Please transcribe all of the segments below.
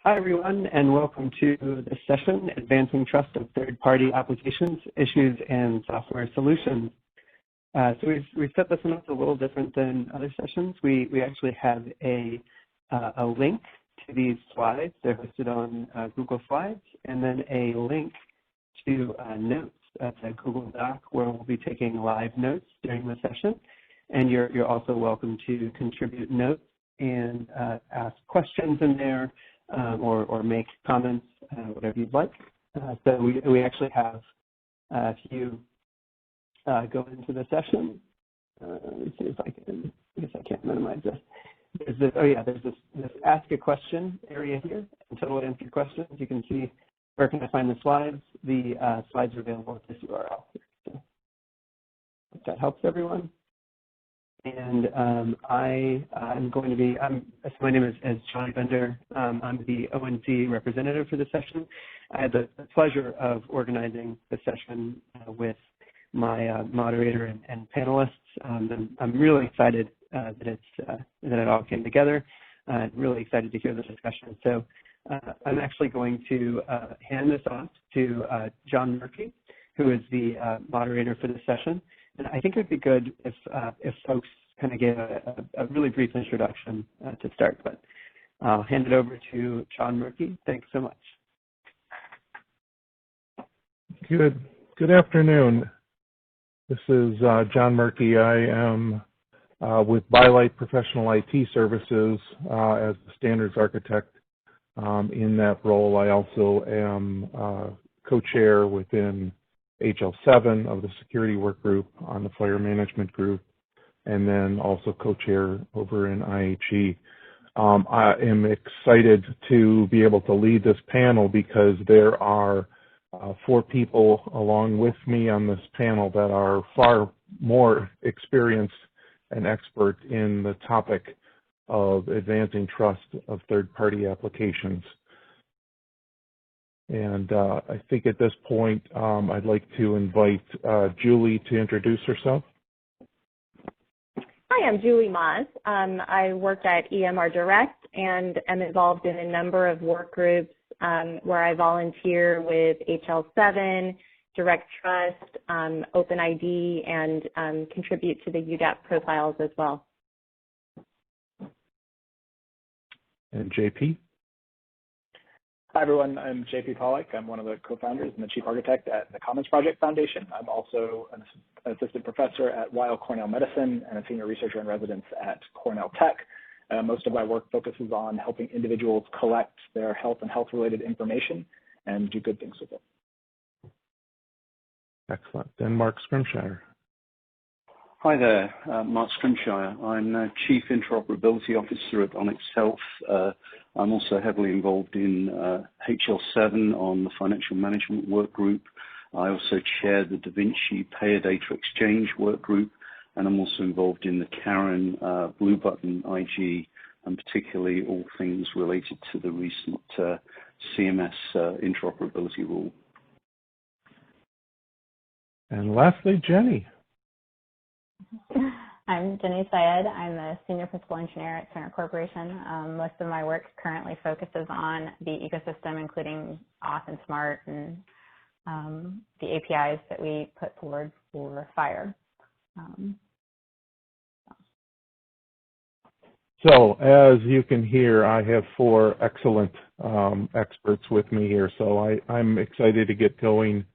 Hi, everyone, and welcome to this session, Advancing Trust of Third-Party Applications, Issues, and Software Solutions. So we've set this one up a little different than other sessions. We actually have a link to these slides. They're hosted on Google Slides, and then a link to notes. That's a Google Doc where we'll be taking live notes during the session. And you're also welcome to contribute notes and ask questions in there. Or make comments, whatever you'd like. So we actually have a few go into the session. Let me see if I can, I guess I can't minimize this. There's this ask a question area here. Until we'll answer questions, you can see where can I find the slides. The slides are available at this URL here. So if that helps everyone. And my name is Johnny Bender. I'm the ONC representative for the session. I had the pleasure of organizing the session with my moderator and panelists. I'm really excited that it all came together. Really excited to hear the discussion. So I'm actually going to hand this off to John Murphy, who is the moderator for the session. And I think it would be good if folks kind of gave a really brief introduction to start, but I'll hand it over to John Murphy. Thanks so much. Good afternoon. This is John Murphy. I am with Bylight Professional IT Services as the standards architect. In that role, I also am co-chair within HL7 of the security work group on the fire management group, and then also co-chair over in IHE. I am excited to be able to lead this panel because there are 4 people along with me on this panel that are far more experienced and expert in the topic of advancing trust of third-party applications. And I think at this point, I'd like to invite Julie to introduce herself. Hi, I'm Julie Moss. I work at EMR Direct and am involved in a number of work groups where I volunteer with HL7, Direct Trust, OpenID, and contribute to the UDAP profiles as well. And JP? Hi, everyone. I'm JP Pollack. I'm one of the co-founders and the chief architect at the Commons Project Foundation. I'm also an assistant professor at Weill Cornell Medicine and a senior researcher in residence at Cornell Tech. Most of my work focuses on helping individuals collect their health and health-related information and do good things with it. Excellent. Then Mark Scrimshire. Hi there, Mark Scrimshire. I'm Chief Interoperability Officer at Onyx Health. I'm also heavily involved in HL7 on the financial management work group. I also chair the Da Vinci Payer Data Exchange work group, and I'm also involved in the Karen Blue Button IG, and particularly all things related to the recent CMS interoperability rule. And lastly, Jenny. I'm Jenny Syed. I'm a senior principal engineer at Cerner Corporation. Most of my work currently focuses on the ecosystem, including Auth and Smart and the APIs that we put forward for FHIR. So as you can hear, I have 4 excellent experts with me here. So I'm excited to get going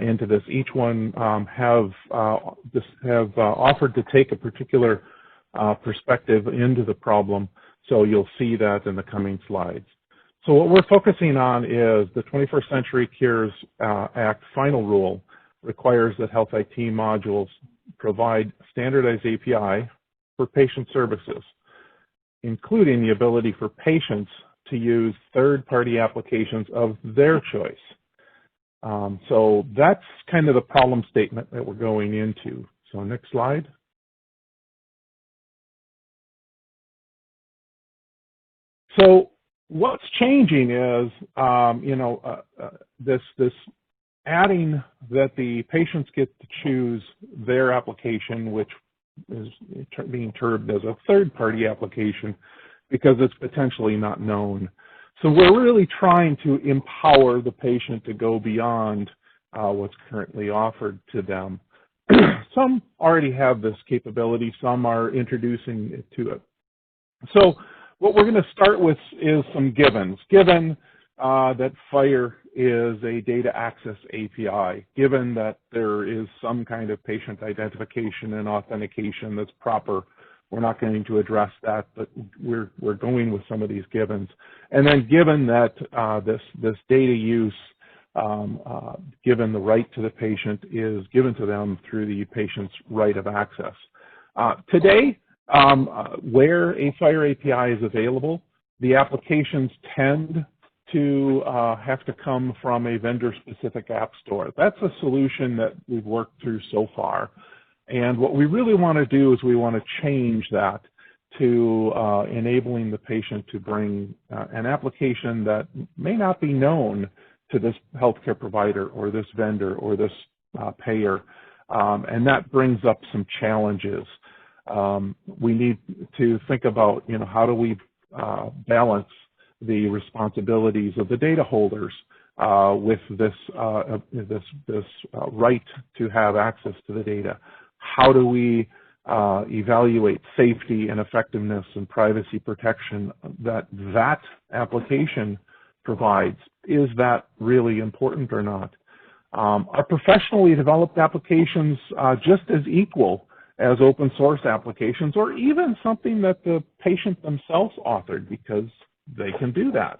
into this. Each one have offered to take a particular perspective into the problem, so you'll see that in the coming slides. So what we're focusing on is the 21st Century Cures Act final rule requires that health IT modules provide standardized API for patient services, including the ability for patients to use third-party applications of their choice. So that's kind of the problem statement that we're going into. So next slide. So what's changing is, this adding that the patients get to choose their application, which is being termed as a third-party application because it's potentially not known. So we're really trying to empower the patient to go beyond what's currently offered to them. Some already have this capability, some are introducing it to it. So what we're going to start with is some givens. Given that FHIR is a data access API, given that there is some kind of patient identification and authentication that's proper, we're not going to address that, but we're going with some of these givens. And then given that this data use, given the right to the patient, is given to them through the patient's right of access. Today, where a FHIR API is available, the applications tend to have to come from a vendor-specific app store. That's a solution that we've worked through so far. And what we really want to do is we want to change that to enabling the patient to bring an application that may not be known to this healthcare provider or this vendor or this payer. And that brings up some challenges. We need to think about, how do we balance the responsibilities of the data holders with this right to have access to the data? How do we evaluate safety and effectiveness and privacy protection that application provides? Is that really important or not? Are professionally developed applications just as equal as open source applications, or even something that the patient themselves authored, because they can do that?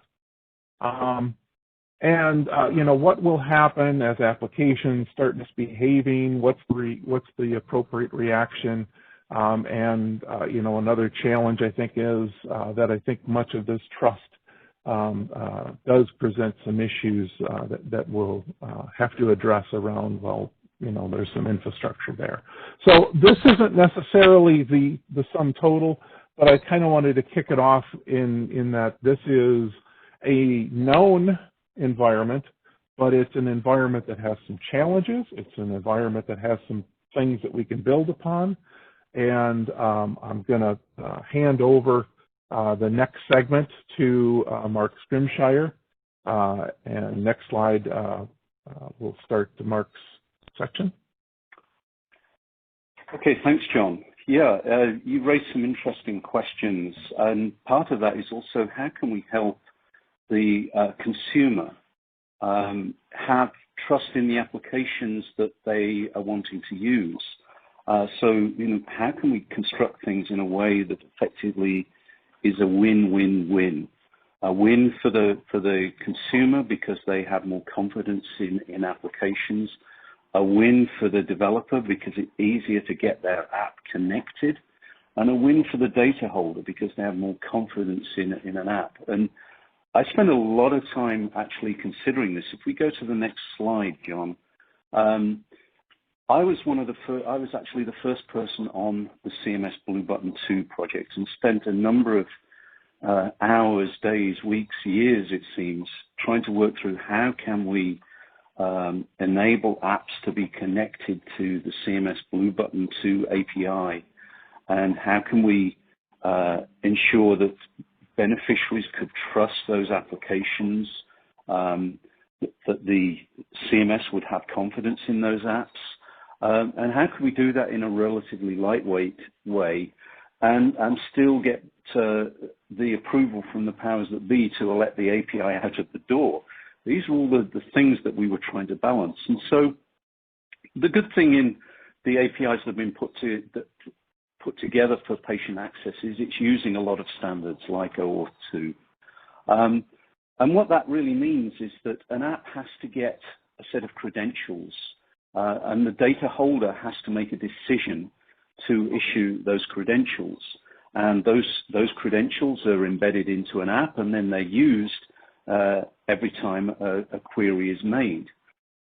What will happen as applications start misbehaving? What's the appropriate reaction? Another challenge, I think, is that I think much of this trust does present some issues that we'll have to address around, there's some infrastructure there. So this isn't necessarily the sum total, but I kind of wanted to kick it off in that this is a known environment, but it's an environment that has some challenges. It's an environment that has some things that we can build upon. And I'm going to hand over the next segment to Mark Scrimshire. And next slide, we'll start Mark's section. Okay, thanks, John. Yeah, you raised some interesting questions. And part of that is also how can we help the consumer have trust in the applications that they are wanting to use. So, how can we construct things in a way that effectively is a win-win-win? A win for the consumer because they have more confidence in applications. A win for the developer because it's easier to get their app connected. And a win for the data holder because they have more confidence in an app. And I spend a lot of time actually considering this. If we go to the next slide, John, I was actually the first person on the CMS Blue Button 2 project and spent a number of hours, days, weeks, years, it seems, trying to work through how can we enable apps to be connected to the CMS Blue Button 2 API, and how can we ensure that beneficiaries could trust those applications, that the CMS would have confidence in those apps, and how can we do that in a relatively lightweight way and still get the approval from the powers that be to let the API out of the door. These are all the things that we were trying to balance. And so the good thing in the APIs that have been put together for patient access is it's using a lot of standards like OAuth 2. And what that really means is that an app has to get a set of credentials, and the data holder has to make a decision to issue those credentials. And those credentials are embedded into an app, and then they're used every time a query is made.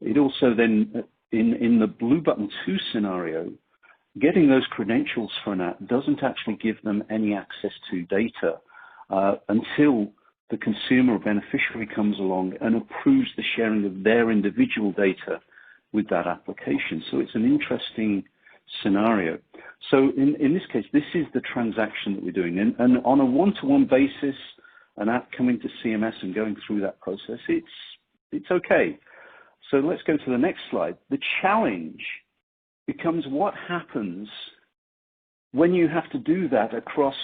It also then, in the Blue Button 2 scenario, getting those credentials for an app doesn't actually give them any access to data until the consumer or beneficiary comes along and approves the sharing of their individual data with that application. So it's an interesting scenario. So in this case, this is the transaction that we're doing. And on a one-to-one basis, an app coming to CMS and going through that process, it's okay. So let's go to the next slide. The challenge becomes what happens when you have to do that across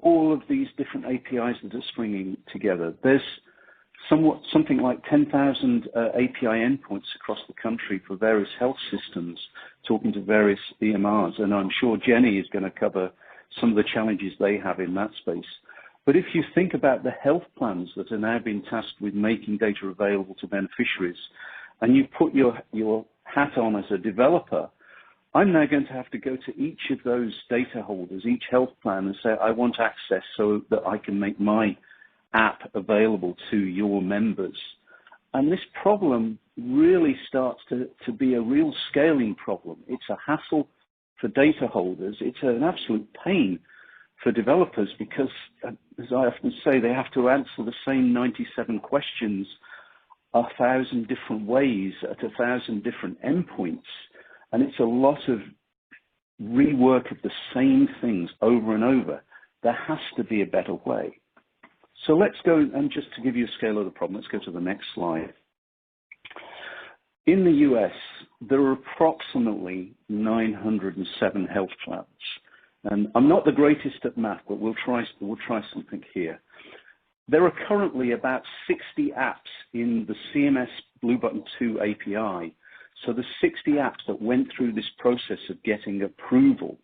all of these different APIs that are springing together. There's something like 10,000 API endpoints across the country for various health systems talking to various EMRs, and I'm sure Jenny is going to cover some of the challenges they have in that space. But if you think about the health plans that are now being tasked with making data available to beneficiaries, and you put your hat on as a developer, I'm now going to have to go to each of those data holders, each health plan, and say, I want access so that I can make my app available to your members. And this problem really starts to be a real scaling problem. It's a hassle for data holders. It's an absolute pain for developers because, as I often say, they have to answer the same 97 questions 1,000 different ways at 1,000 different endpoints. And it's a lot of rework of the same things over and over. There has to be a better way. So let's go, and just to give you a scale of the problem, let's go to the next slide. In the US, there are approximately 907 health plans. And I'm not the greatest at math, but we'll try something here. There are currently about 60 apps in the CMS Blue Button 2 API. So the 60 apps that went through this process of getting approval.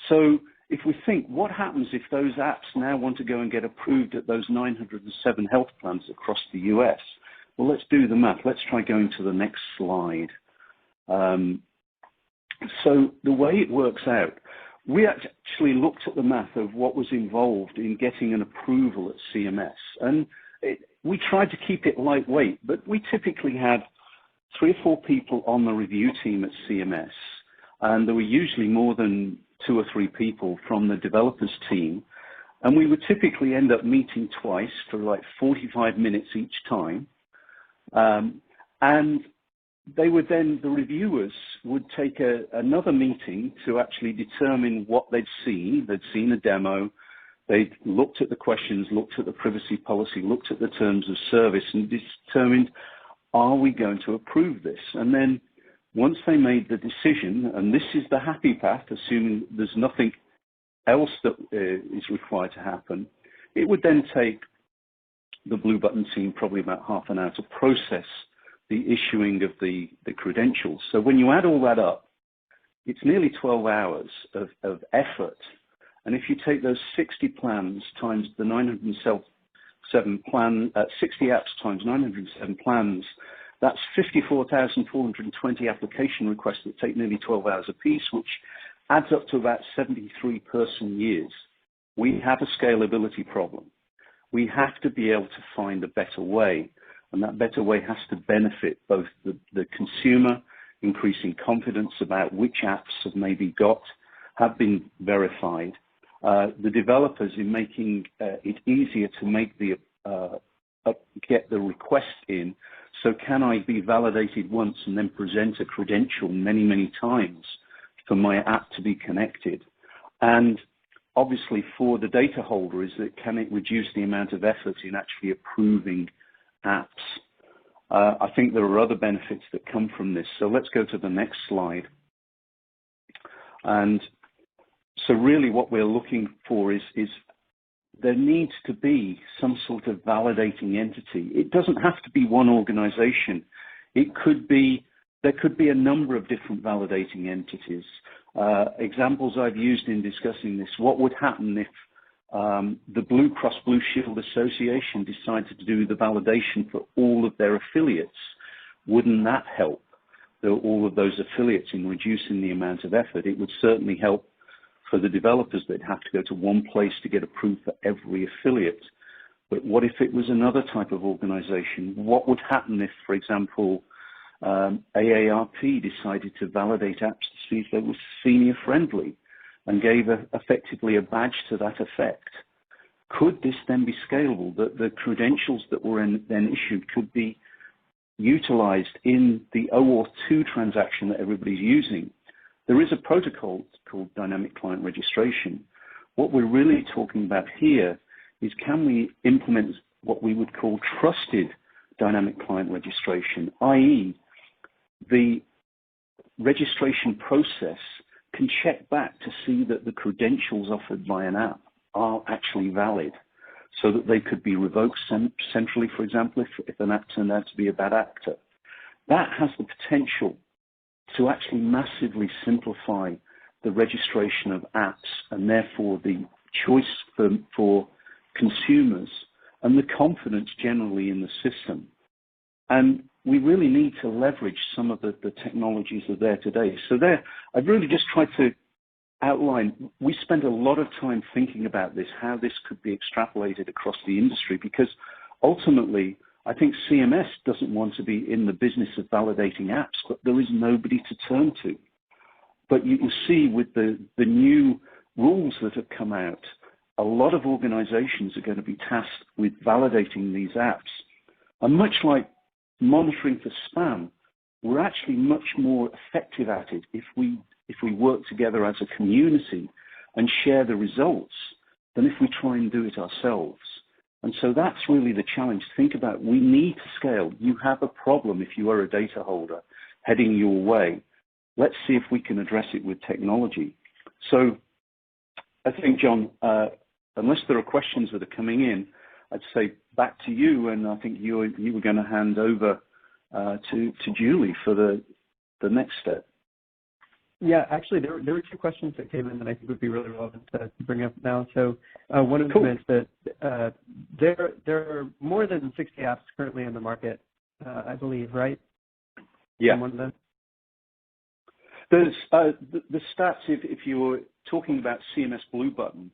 So if we think, what happens if those apps now want to go and get approved at those 907 health plans across the US? Well, let's do the math. Let's try going to the next slide. So the way it works out, we actually looked at the math of what was involved in getting an approval at CMS. And we tried to keep it lightweight, but we typically had 3 or 4 people on the review team at CMS. And there were usually more than 2 or 3 people from the developers team. And we would typically end up meeting twice for like 45 minutes each time. And they would then, the reviewers would take another meeting to actually determine what they'd seen. They'd seen a demo. They'd looked at the questions, looked at the privacy policy, looked at the terms of service, and determined, are we going to approve this? And then once they made the decision, and this is the happy path, assuming there's nothing else that is required to happen, it would then take the Blue Button team probably about half an hour to process the issuing of the credentials. So when you add all that up, it's nearly 12 hours of effort. And if you take those 60 plans times the 907 plan, 60 apps times 907 plans, that's 54,420 application requests that take nearly 12 hours apiece, which adds up to about 73 person years. We have a scalability problem. We have to be able to find a better way, and that better way has to benefit both the consumer, increasing confidence about which apps have been verified, the developers in making it easier to make get the request in. So can I be validated once and then present a credential many, many times for my app to be connected? And obviously for the data holder is that can it reduce the amount of effort in actually approving apps? I think there are other benefits that come from this. So let's go to the next slide. And so really what we're looking for is there needs to be some sort of validating entity. It doesn't have to be one organization. There could be a number of different validating entities. Examples I've used in discussing this, what would happen if the Blue Cross Blue Shield Association decided to do the validation for all of their affiliates? Wouldn't that help all of those affiliates in reducing the amount of effort? It would certainly help for the developers that have to go to one place to get approved for every affiliate. But what if it was another type of organization? What would happen if, for example, AARP decided to validate apps to see if they were senior friendly and gave effectively a badge to that effect? Could this then be scalable, that the credentials that were then issued could be utilized in the OAuth 2 transaction that everybody's using? There is a protocol called Dynamic Client Registration. What we're really talking about here is can we implement what we would call trusted dynamic client registration, i.e. the registration process can check back to see that the credentials offered by an app are actually valid, so that they could be revoked centrally, for example, if an app turned out to be a bad actor. That has the potential to actually massively simplify the registration of apps and therefore the choice for consumers and the confidence generally in the system. And we really need to leverage some of the technologies that are there today. So there, I've really just tried to outline, we spent a lot of time thinking about this, how this could be extrapolated across the industry, because ultimately, I think CMS doesn't want to be in the business of validating apps, but there is nobody to turn to. But you can see with the new rules that have come out, a lot of organizations are going to be tasked with validating these apps. And much like monitoring for spam, we're actually much more effective at it if we work together as a community and share the results than if we try and do it ourselves. And so that's really the challenge. Think about, we need to scale. You have a problem if you are a data holder heading your way. Let's see if we can address it with technology. So I think, John, unless there are questions that are coming in, I'd say back to you, and I think you were going to hand over to Julie for the next step. Yeah, actually, there were two questions that came in that I think would be really relevant to bring up now. So one of them is that there are more than 60 apps currently on the market, I believe, right? Yeah. One of them. There's the stats, if you were talking about CMS Blue Button,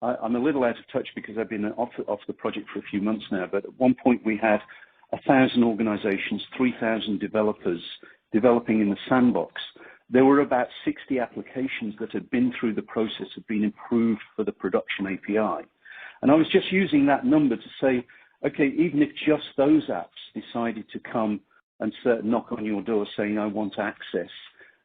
I'm a little out of touch because I've been off the project for a few months now, but at one point we had 1,000 organizations, 3,000 developers developing in the sandbox. There were about 60 applications that had been through the process of being improved for the production API. And I was just using that number to say, okay, even if just those apps decided to come and knock on your door saying, I want access,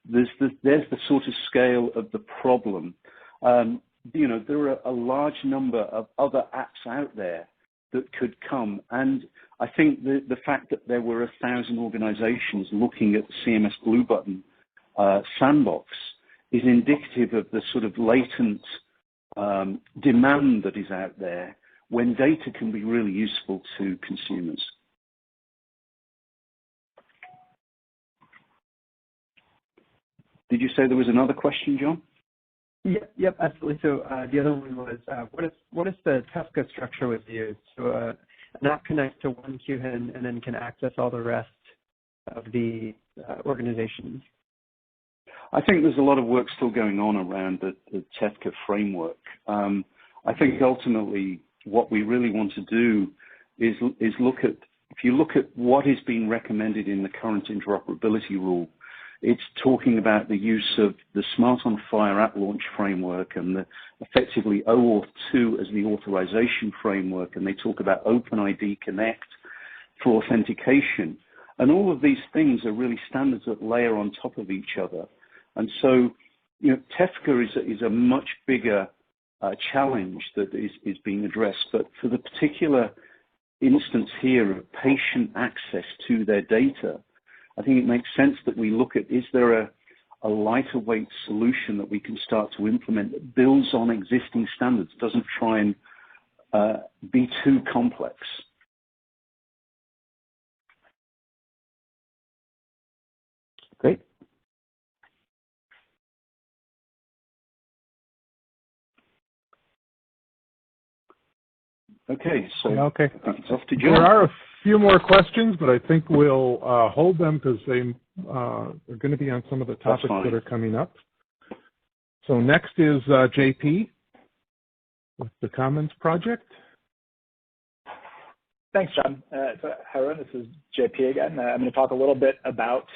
there's the sort of scale of the problem. There are a large number of other apps out there that could come. And I think the fact that there were 1,000 organizations looking at the CMS Blue Button sandbox is indicative of the sort of latent demand that is out there when data can be really useful to consumers. Did you say there was another question, John? Yep, absolutely. So the other one was, what is the TEFCA structure with you? So an app connects to one QHIN and then can access all the rest of the organizations. I think there's a lot of work still going on around the TEFCA framework. I think ultimately what we really want to do is look at, if you look at what is being recommended in the current interoperability rule, it's talking about the use of the Smart on Fire app launch framework and effectively OAuth 2 as the authorization framework, and they talk about OpenID Connect for authentication. And all of these things are really standards that layer on top of each other. And so, TEFCA is a much bigger challenge that is being addressed. But for the particular instance here of patient access to their data, I think it makes sense that we look at, is there a lighter weight solution that we can start to implement that builds on existing standards, doesn't try and be too complex. Great. Okay, so okay. It's off to John. There are a few more questions, but I think we'll hold them because they are going to be on some of the topics that are coming up. So next is JP with the Commons Project. Thanks, John. So, hi, everyone. This is JP again. I'm going to talk a little bit about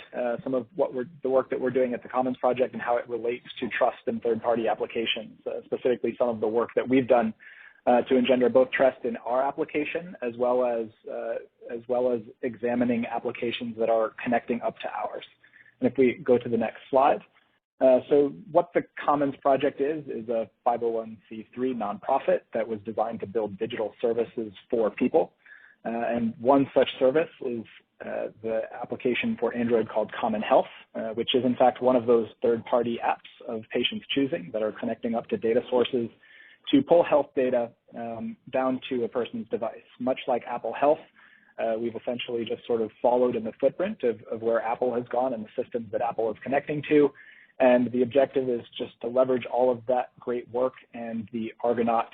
some of the work that we're doing at the Commons Project and how it relates to trust in third-party applications, specifically some of the work that we've done to engender both trust in our application as well as examining applications that are connecting up to ours. And if we go to the next slide, So what the Commons Project is a 501c3 nonprofit that was designed to build digital services for people. And one such service is the application for Android called Common Health, which is in fact one of those third-party apps of patients' choosing that are connecting up to data sources to pull health data down to a person's device. Much like Apple Health, we've essentially just sort of followed in the footprint of where Apple has gone and the systems that Apple is connecting to. And the objective is just to leverage all of that great work and the Argonaut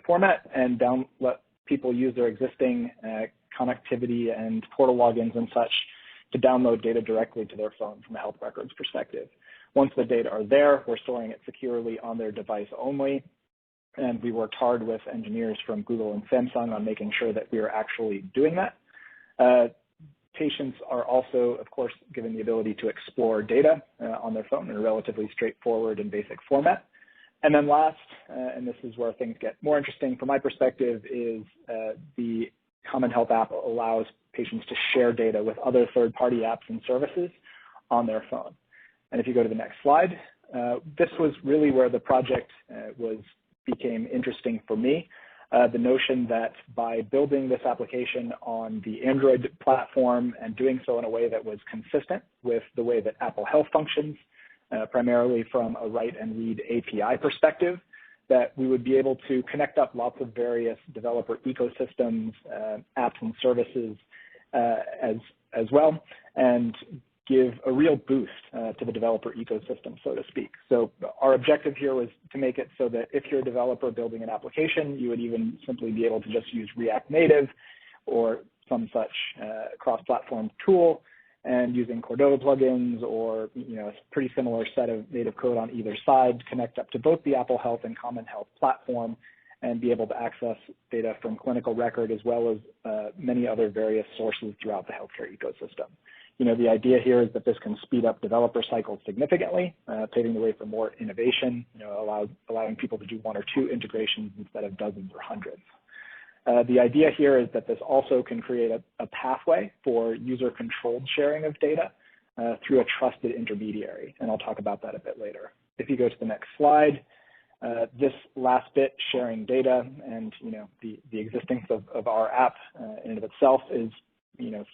format and let people use their existing connectivity and portal logins and such to download data directly to their phone from a health records perspective. Once the data are there, we're storing it securely on their device only. And we worked hard with engineers from Google and Samsung on making sure that we are actually doing that. Patients are also, of course, given the ability to explore data on their phone in a relatively straightforward and basic format. And then last, and this is where things get more interesting from my perspective, is the Common Health app allows patients to share data with other third-party apps and services on their phone. And if you go to the next slide, this was really where the project became interesting for me. The notion that by building this application on the Android platform and doing so in a way that was consistent with the way that Apple Health functions, primarily from a write and read API perspective, that we would be able to connect up lots of various developer ecosystems, apps and services as well, and give a real boost to the developer ecosystem, so to speak. So our objective here was to make it so that if you're a developer building an application, you would even simply be able to just use React Native or some such cross-platform tool, and using Cordova plugins or a pretty similar set of native code on either side, connect up to both the Apple Health and Common Health platform and be able to access data from clinical record as well as many other various sources throughout the healthcare ecosystem. The idea here is that this can speed up developer cycles significantly, paving the way for more innovation, allowing people to do one or two integrations instead of dozens or hundreds. The idea here is that this also can create a pathway for user-controlled sharing of data through a trusted intermediary, and I'll talk about that a bit later. If you go to the next slide, this last bit, sharing data, and the existence of our app in and of itself is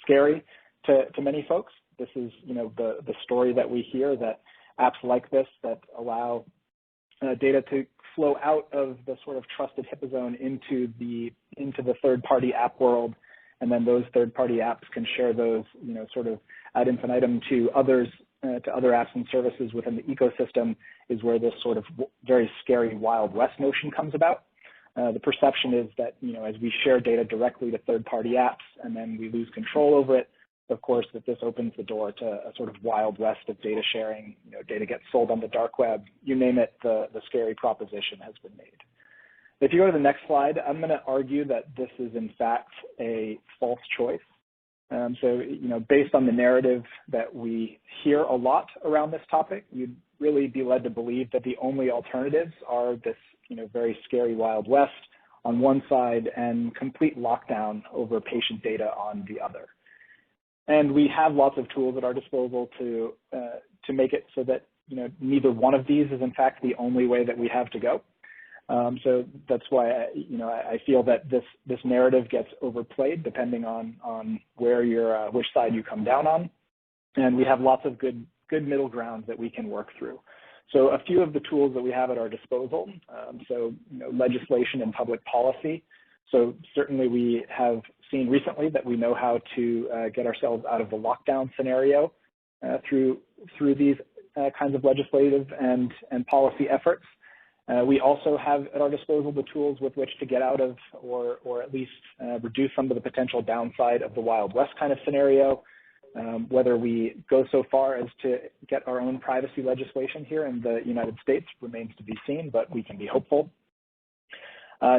scary to many folks. This is the story that we hear, that apps like this that allow data to flow out of the sort of trusted HIPAA zone into the third-party app world, and then those third-party apps can share those, sort of ad infinitum to others, to other apps and services within the ecosystem, is where this sort of very scary Wild West notion comes about. The perception is that, as we share data directly to third-party apps and then we lose control over it, of course, that this opens the door to a sort of Wild West of data sharing. Data gets sold on the dark web. You name it, the scary proposition has been made. If you go to the next slide, I'm going to argue that this is in fact a false choice. So, based on the narrative that we hear a lot around this topic, you'd really be led to believe that the only alternatives are this, very scary Wild West on one side and complete lockdown over patient data on the other. And we have lots of tools at our disposal to make it so that neither one of these is in fact the only way that we have to go. So that's why I feel that this narrative gets overplayed depending on where you're which side you come down on, and we have lots of good middle ground that we can work through. So a few of the tools that we have at our disposal. Legislation and public policy. So certainly we have seen recently that we know how to get ourselves out of the lockdown scenario through these kinds of legislative and policy efforts. We also have at our disposal the tools with which to get out of or at least reduce some of the potential downside of the Wild West kind of scenario. Whether we go so far as to get our own privacy legislation here in the United States remains to be seen, but we can be hopeful.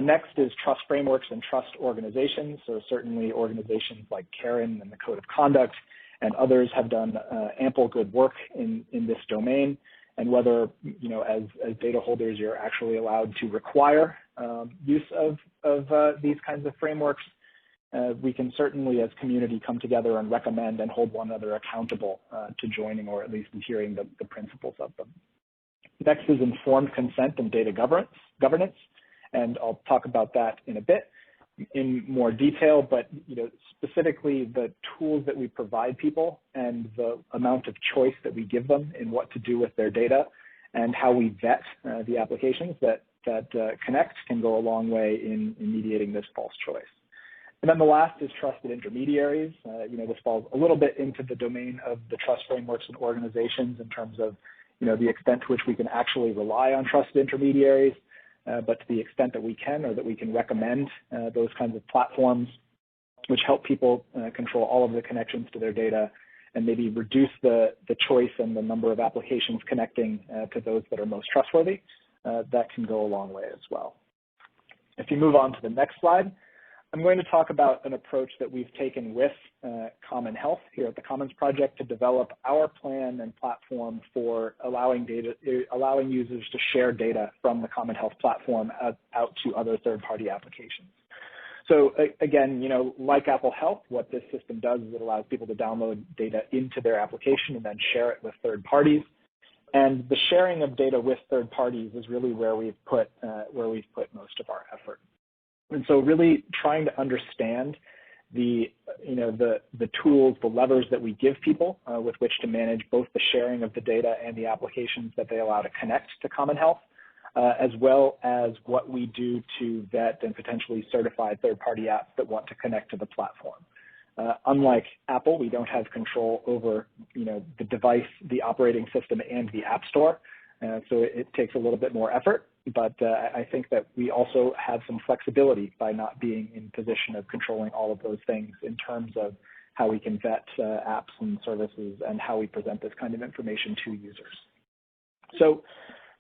Next is trust frameworks and trust organizations. So certainly organizations like Karen and the Code of Conduct and others have done ample good work in this domain. And whether, as data holders, you're actually allowed to require use of these kinds of frameworks, we can certainly as community come together and recommend and hold one another accountable to joining or at least adhering the principles of them. Next is informed consent and data governance, and I'll talk about that in a bit in more detail, but specifically the tools that we provide people and the amount of choice that we give them in what to do with their data and how we vet the applications that connect can go a long way in mediating this false choice. And then the last is trusted intermediaries. This falls a little bit into the domain of the trust frameworks and organizations in terms of the extent to which we can actually rely on trusted intermediaries. But to the extent that we can, or that we can recommend those kinds of platforms which help people control all of the connections to their data and maybe reduce the choice and the number of applications connecting to those that are most trustworthy, that can go a long way as well. If you move on to the next slide, I'm going to talk about an approach that we've taken with Common Health here at the Commons Project to develop our plan and platform for allowing users to share data from the Common Health platform out to other third-party applications. So again, like Apple Health, what this system does is it allows people to download data into their application and then share it with third parties. And the sharing of data with third parties is really where we've put most of our effort. And so really trying to understand the tools, the levers that we give people with which to manage both the sharing of the data and the applications that they allow to connect to Common Health, as well as what we do to vet and potentially certify third-party apps that want to connect to the platform. Unlike Apple, we don't have control over the device, the operating system, and the App Store. So it takes a little bit more effort, but I think that we also have some flexibility by not being in position of controlling all of those things in terms of how we can vet apps and services and how we present this kind of information to users. So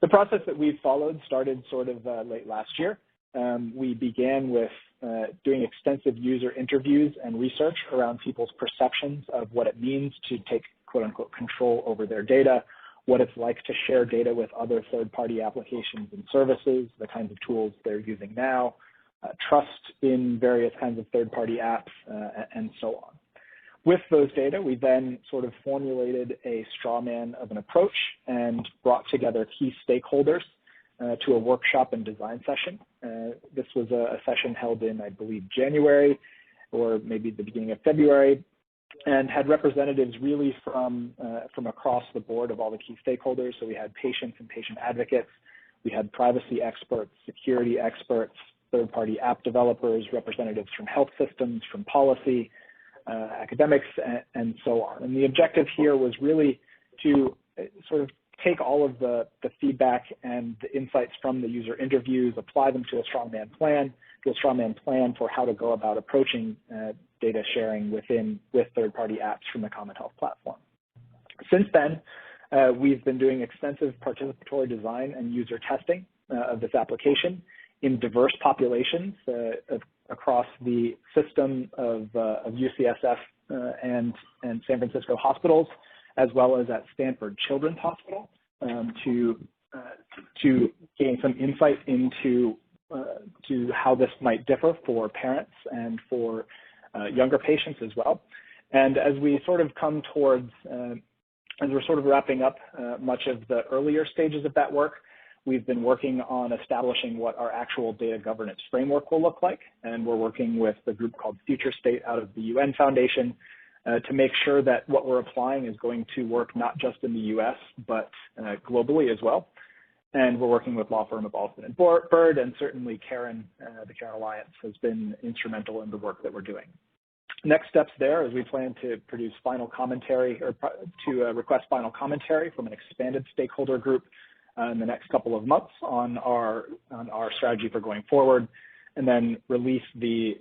the process that we've followed started sort of late last year. We began with doing extensive user interviews and research around people's perceptions of what it means to take quote-unquote control over their data, what it's like to share data with other third-party applications and services, the kinds of tools they're using now, trust in various kinds of third-party apps, and so on. With those data, we then sort of formulated a straw man of an approach and brought together key stakeholders to a workshop and design session. This was a session held in, I believe, January or maybe the beginning of February, and had representatives really from across the board of all the key stakeholders. So we had patients and patient advocates, we had privacy experts, security experts, third-party app developers, representatives from health systems, from policy, academics, and so on. And the objective here was really to sort of take all of the feedback and the insights from the user interviews, apply them to a strongman plan for how to go about approaching data sharing with third-party apps from the Common Health platform. Since then, we've been doing extensive participatory design and user testing of this application in diverse populations across the system of UCSF and San Francisco hospitals, as well as at Stanford Children's Hospital, to gain some insight into to how this might differ for parents and for younger patients as well. And as we sort of come towards, as we're sort of wrapping up much of the earlier stages of that work, we've been working on establishing what our actual data governance framework will look like. And we're working with a group called Future State out of the UN Foundation to make sure that what we're applying is going to work not just in the US, but globally as well. And we're working with law firm of Alston and Bird, and certainly Karen, the Karen Alliance has been instrumental in the work that we're doing. Next steps there is we plan to produce final commentary, or to request final commentary from an expanded stakeholder group in the next couple of months on our strategy for going forward, and then release the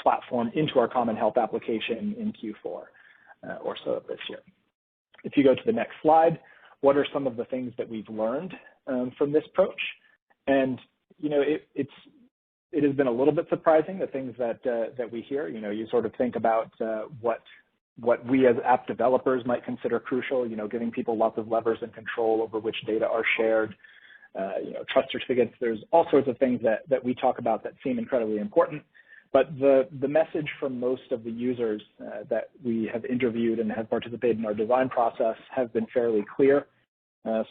platform into our Common Health application in Q4 or so of this year. If you go to the next slide, what are some of the things that we've learned from this approach? And it has been a little bit surprising, the things that we hear. You sort of think about what we as app developers might consider crucial, giving people lots of levers and control over which data are shared, trust certificates. There's all sorts of things that we talk about that seem incredibly important. But the message from most of the users that we have interviewed and have participated in our design process have been fairly clear.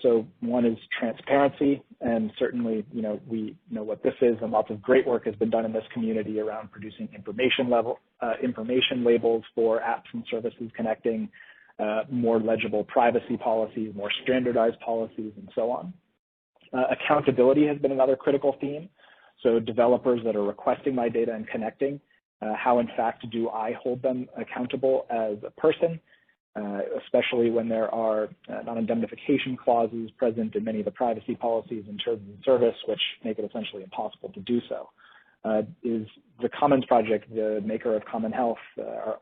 So one is transparency, and certainly, we know what this is, and lots of great work has been done in this community around producing information labels for apps and services connecting, more legible privacy policies, more standardized policies, and so on. Accountability has been another critical theme. So developers that are requesting my data and connecting, how in fact do I hold them accountable as a person? Especially when there are non-indemnification clauses present in many of the privacy policies and terms of service, which make it essentially impossible to do so. Is the Commons Project, the maker of Common Health,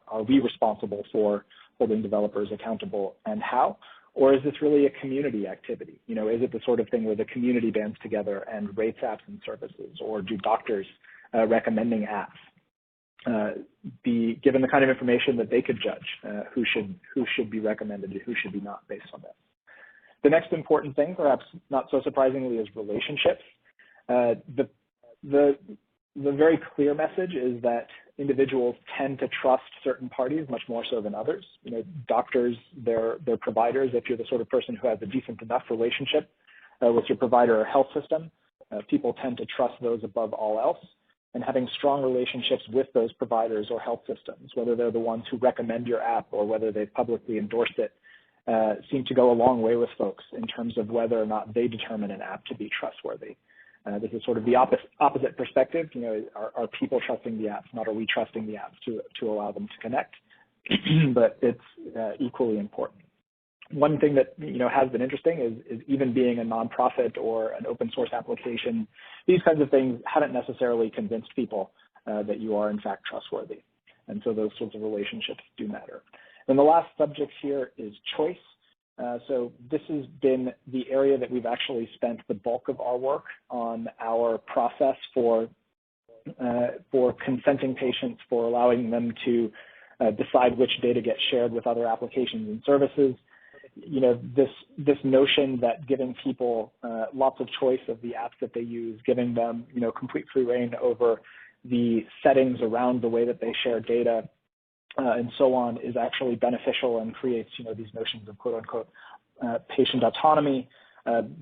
are we responsible for holding developers accountable, and how? Or is this really a community activity? Is it the sort of thing where the community bands together and rates apps and services, or do doctors recommending apps? Given the kind of information that they could judge who should be recommended and who should be not based on this. The next important thing, perhaps not so surprisingly, is relationships. The very clear message is that individuals tend to trust certain parties much more so than others. Doctors, their providers, if you're the sort of person who has a decent enough relationship with your provider or health system, people tend to trust those above all else. And having strong relationships with those providers or health systems, whether they're the ones who recommend your app or whether they've publicly endorsed it, seem to go a long way with folks in terms of whether or not they determine an app to be trustworthy. This is sort of the opposite perspective. Are people trusting the apps, not are we trusting the apps to allow them to connect? But it's equally important. One thing that has been interesting is even being a nonprofit or an open source application, these kinds of things haven't necessarily convinced people that you are in fact trustworthy. And so those sorts of relationships do matter. And the last subject here is choice. So this has been the area that we've actually spent the bulk of our work on, our process for consenting patients, for allowing them to decide which data gets shared with other applications and services. This notion that giving people lots of choice of the apps that they use, giving them, complete free reign over the settings around the way that they share data and so on is actually beneficial and creates, these notions of quote unquote patient autonomy.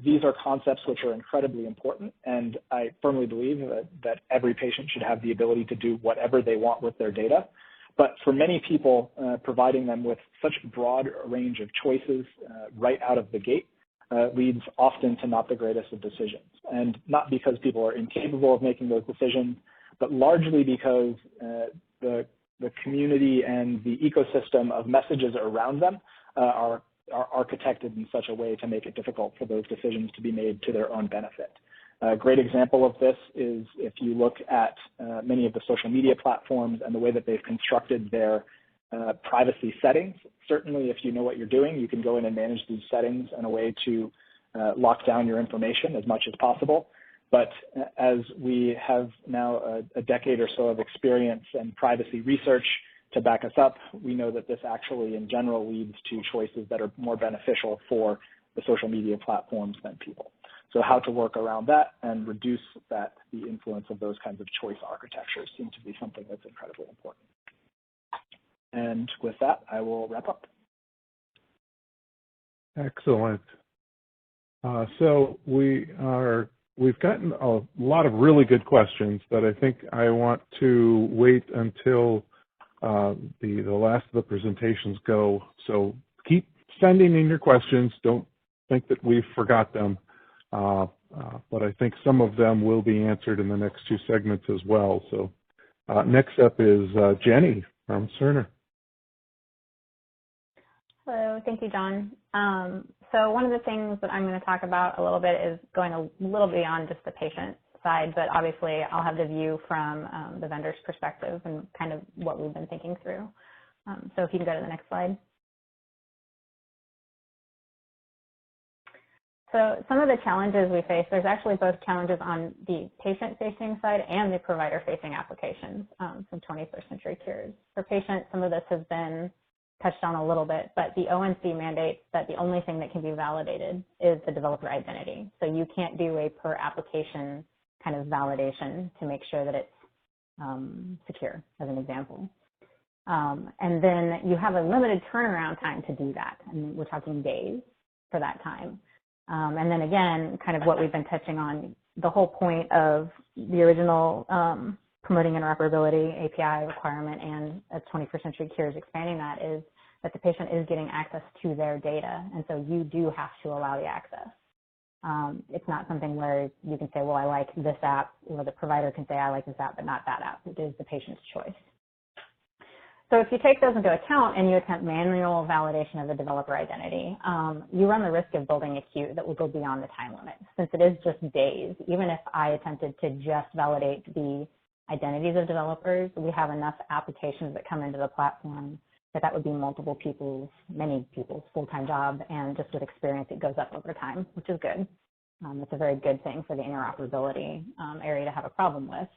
These are concepts which are incredibly important, and I firmly believe that every patient should have the ability to do whatever they want with their data. But for many people, providing them with such a broad range of choices right out of the gate leads often to not the greatest of decisions. And not because people are incapable of making those decisions, but largely because the community and the ecosystem of messages around them are architected in such a way to make it difficult for those decisions to be made to their own benefit. A great example of this is if you look at many of the social media platforms and the way that they've constructed their privacy settings. Certainly, if you know what you're doing, you can go in and manage these settings in a way to lock down your information as much as possible. But as we have now a decade or so of experience and privacy research to back us up, we know that this actually in general leads to choices that are more beneficial for the social media platforms than people. So how to work around that and reduce the influence of those kinds of choice architectures seem to be something that's incredibly important. And with that, I will wrap up. Excellent. So we've gotten a lot of really good questions, but I think I want to wait until the last of the presentations go. So keep sending in your questions. Don't think that we've forgot them. But I think some of them will be answered in the next two segments as well. So next up is Jenny from Cerner. Hello, thank you, John. So one of the things that I'm going to talk about a little bit is going a little beyond just the patient side, but obviously I'll have the view from the vendor's perspective and kind of what we've been thinking through. So if you can go to the next slide. So some of the challenges we face, there's actually both challenges on the patient-facing side and the provider-facing applications from 21st Century Cures. For patients, some of this has been touched on a little bit, but the ONC mandates that the only thing that can be validated is the developer identity. So you can't do a per application kind of validation to make sure that it's secure, as an example. And then you have a limited turnaround time to do that, and we're talking days for that time. And then again, kind of what we've been touching on, the whole point of the original promoting interoperability API requirement and a 21st Century Cures expanding that is that the patient is getting access to their data. And so you do have to allow the access. It's not something where you can say, well, I like this app, or the provider can say, I like this app, but not that app. It is the patient's choice. So if you take those into account and you attempt manual validation of the developer identity, you run the risk of building a queue that will go beyond the time limit. Since it is just days, even if I attempted to just validate the identities of developers, we have enough applications that come into the platform that would be multiple people's, many people's full-time job, and just with experience, it goes up over time, which is good. It's a very good thing for the interoperability area to have a problem with.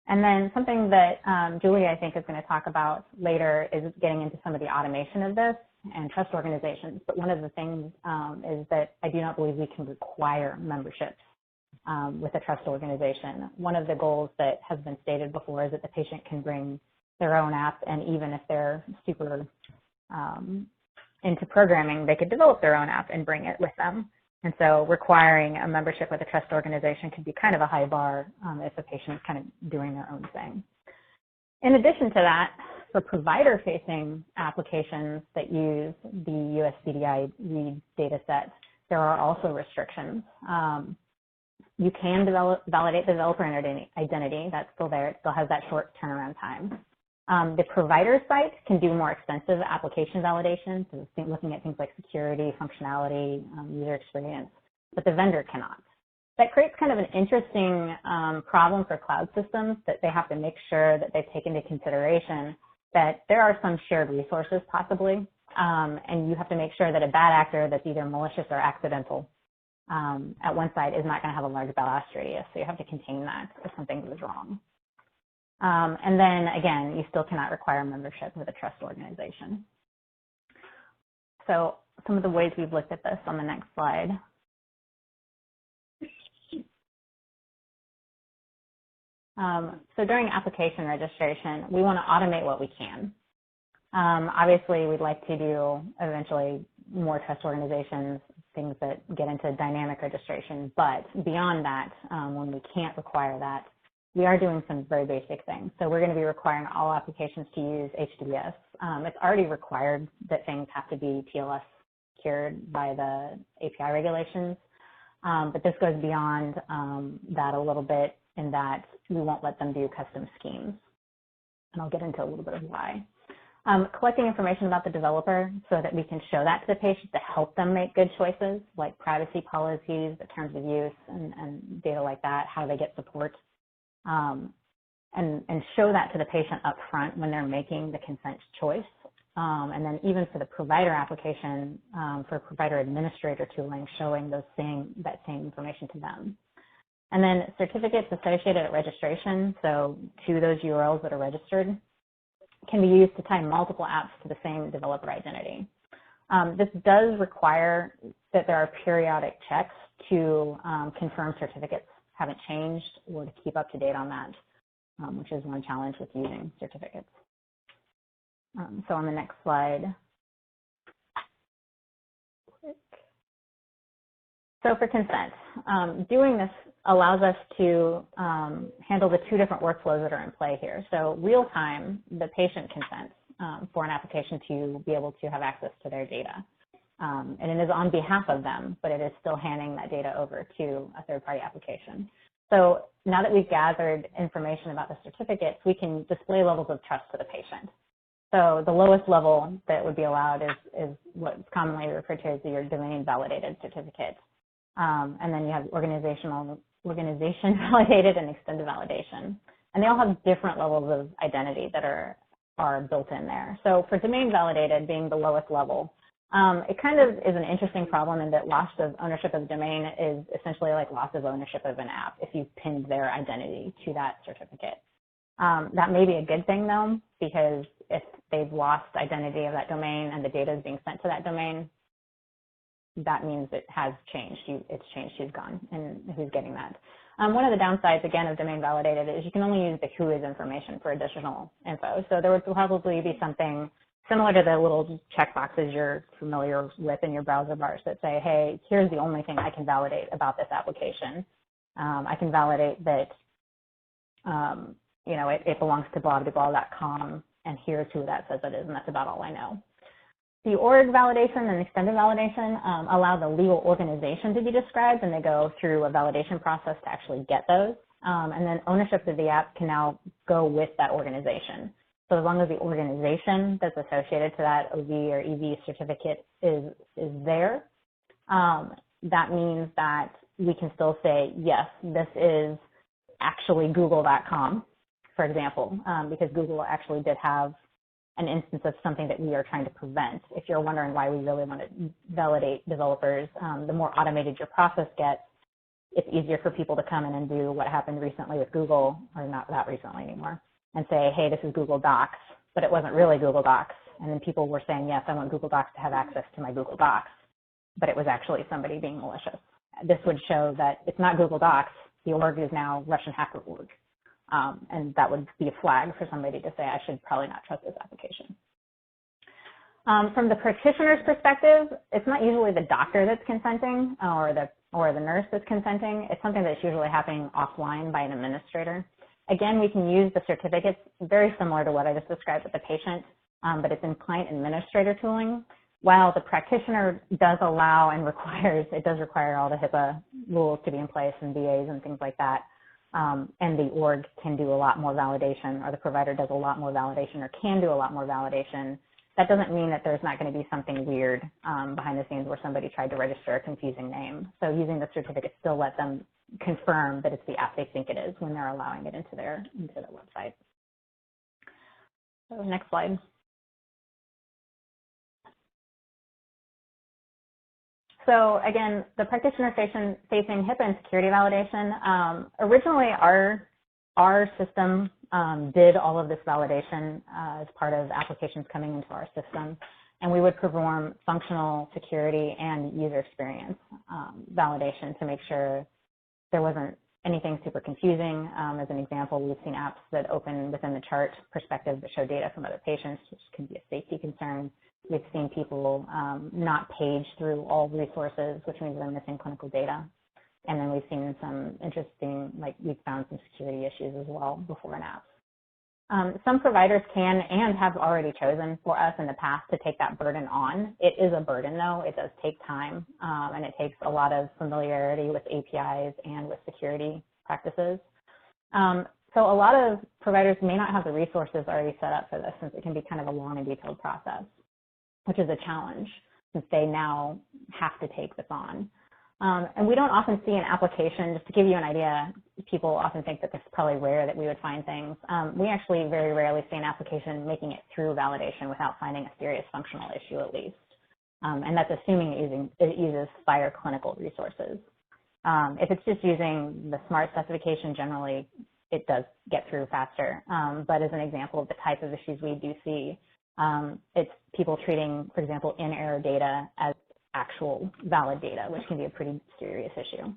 And then something that Julie, I think, is going to talk about later is getting into some of the automation of this and trust organizations. But one of the things is that I do not believe we can require memberships with a trust organization. One of the goals that has been stated before is that the patient can bring their own app, and even if they're super into programming, they could develop their own app and bring it with them. And so requiring a membership with a trust organization can be kind of a high bar if a patient is kind of doing their own thing. In addition to that, for provider-facing applications that use the USCDI READ data set, there are also restrictions. You can validate the developer identity. That's still there. It still has that short turnaround time. The provider site can do more extensive application validation, so looking at things like security, functionality, user experience, but the vendor cannot. That creates kind of an interesting problem for cloud systems, that they have to make sure that they take into consideration that there are some shared resources possibly, and you have to make sure that a bad actor that's either malicious or accidental at one site is not going to have a large blast radius, so you have to contain that if something goes wrong. And then again, you still cannot require membership with a trust organization. So some of the ways we've looked at this on the next slide. So during application registration, we want to automate what we can. Obviously, we'd like to do eventually more trust organizations, things that get into dynamic registration, but beyond that, when we can't require that, we are doing some very basic things. So we're going to be requiring all applications to use HTTPS. It's already required that things have to be TLS secured by the API regulations, but this goes beyond that a little bit, in that we won't let them do custom schemes. And I'll get into a little bit of why. Collecting information about the developer so that we can show that to the patient to help them make good choices, like privacy policies, the terms of use, and data like that, how they get support. And show that to the patient up front when they're making the consent choice. And then even for the provider application, for provider administrator tooling, showing that same information to them. And then certificates associated at registration, so to those URLs that are registered, can be used to tie multiple apps to the same developer identity. This does require that there are periodic checks to confirm certificates haven't changed, or to keep up to date on that, which is one challenge with using certificates. So on the next slide. So for consent, doing this allows us to handle the two different workflows that are in play here. So real time, the patient consents for an application to be able to have access to their data. And it is on behalf of them, but it is still handing that data over to a third-party application. So now that we've gathered information about the certificates, we can display levels of trust to the patient. So the lowest level that would be allowed is what's commonly referred to as your domain validated certificate. And then you have organization validated and extended validation. And they all have different levels of identity that are built in there. So for domain validated being the lowest level, it kind of is an interesting problem in that loss of ownership of the domain is essentially like loss of ownership of an app if you've pinned their identity to that certificate. That may be a good thing though, because if they've lost identity of that domain and the data is being sent to that domain, that means it has changed. It's changed who's gone and who's getting that. One of the downsides, again, of domain validated is you can only use the WHOIS information for additional info. So there would probably be something similar to the little checkboxes you're familiar with in your browser bars that say, hey, here's the only thing I can validate about this application. I can validate that, it belongs to blah-blah-blah.com, and here's who that says it is, and that's about all I know. The org validation and extended validation allow the legal organization to be described, and they go through a validation process to actually get those. And then ownership of the app can now go with that organization. So as long as the organization that's associated to that OV or EV certificate is there, that means that we can still say, yes, this is actually google.com, for example, because Google actually did have an instance of something that we are trying to prevent. If you're wondering why we really want to validate developers, the more automated your process gets, it's easier for people to come in and do what happened recently with Google, or not that recently anymore, and say, hey, this is Google Docs, but it wasn't really Google Docs. And then people were saying, yes, I want Google Docs to have access to my Google Docs, but it was actually somebody being malicious. This would show that it's not Google Docs, the org is now Russian hacker org. And that would be a flag for somebody to say, I should probably not trust this application. From the practitioner's perspective, it's not usually the doctor that's consenting or the nurse that's consenting. It's something that's usually happening offline by an administrator. Again, we can use the certificates very similar to what I just described with the patient, but it's in client administrator tooling. While the practitioner does allow and it does require all the HIPAA rules to be in place and VAs and things like that. And the org can do a lot more validation, or the provider does a lot more validation, or can do a lot more validation. That doesn't mean that there's not going to be something weird behind the scenes where somebody tried to register a confusing name. So using the certificate still let them confirm that it's the app they think it is when they're allowing it into their website. So next slide. So again, the practitioner-facing HIPAA and security validation. Originally, our system did all of this validation as part of applications coming into our system, and we would perform functional security and user experience validation to make sure there wasn't anything super confusing. As an example, we've seen apps that open within the chart perspective that show data from other patients, which can be a safety concern. We've seen people not page through all resources, which means they're missing clinical data. And then we've seen some interesting, we've found some security issues as well before an app. Some providers can and have already chosen for us in the past to take that burden on. It is a burden though, it does take time, and it takes a lot of familiarity with APIs and with security practices. So a lot of providers may not have the resources already set up for this, since it can be kind of a long and detailed process, which is a challenge since they now have to take this on. And we don't often see an application, just to give you an idea, people often think that this is probably rare that we would find things. We actually very rarely see an application making it through validation without finding a serious functional issue at least. And that's assuming it uses FHIR clinical resources. If it's just using the SMART specification, generally it does get through faster. But as an example of the type of issues we do see, it's people treating, for example, in-error data as actual valid data, which can be a pretty serious issue.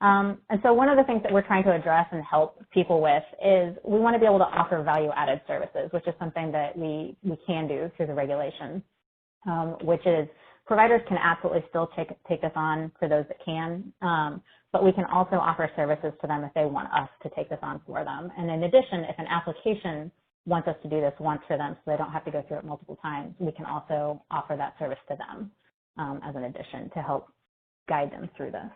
And so one of the things that we're trying to address and help people with is we want to be able to offer value-added services, which is something that we can do through the regulation, which is providers can absolutely still take this on for those that can, but we can also offer services to them if they want us to take this on for them. And in addition, if an application wants us to do this once for them so they don't have to go through it multiple times, we can also offer that service to them as an addition to help guide them through this.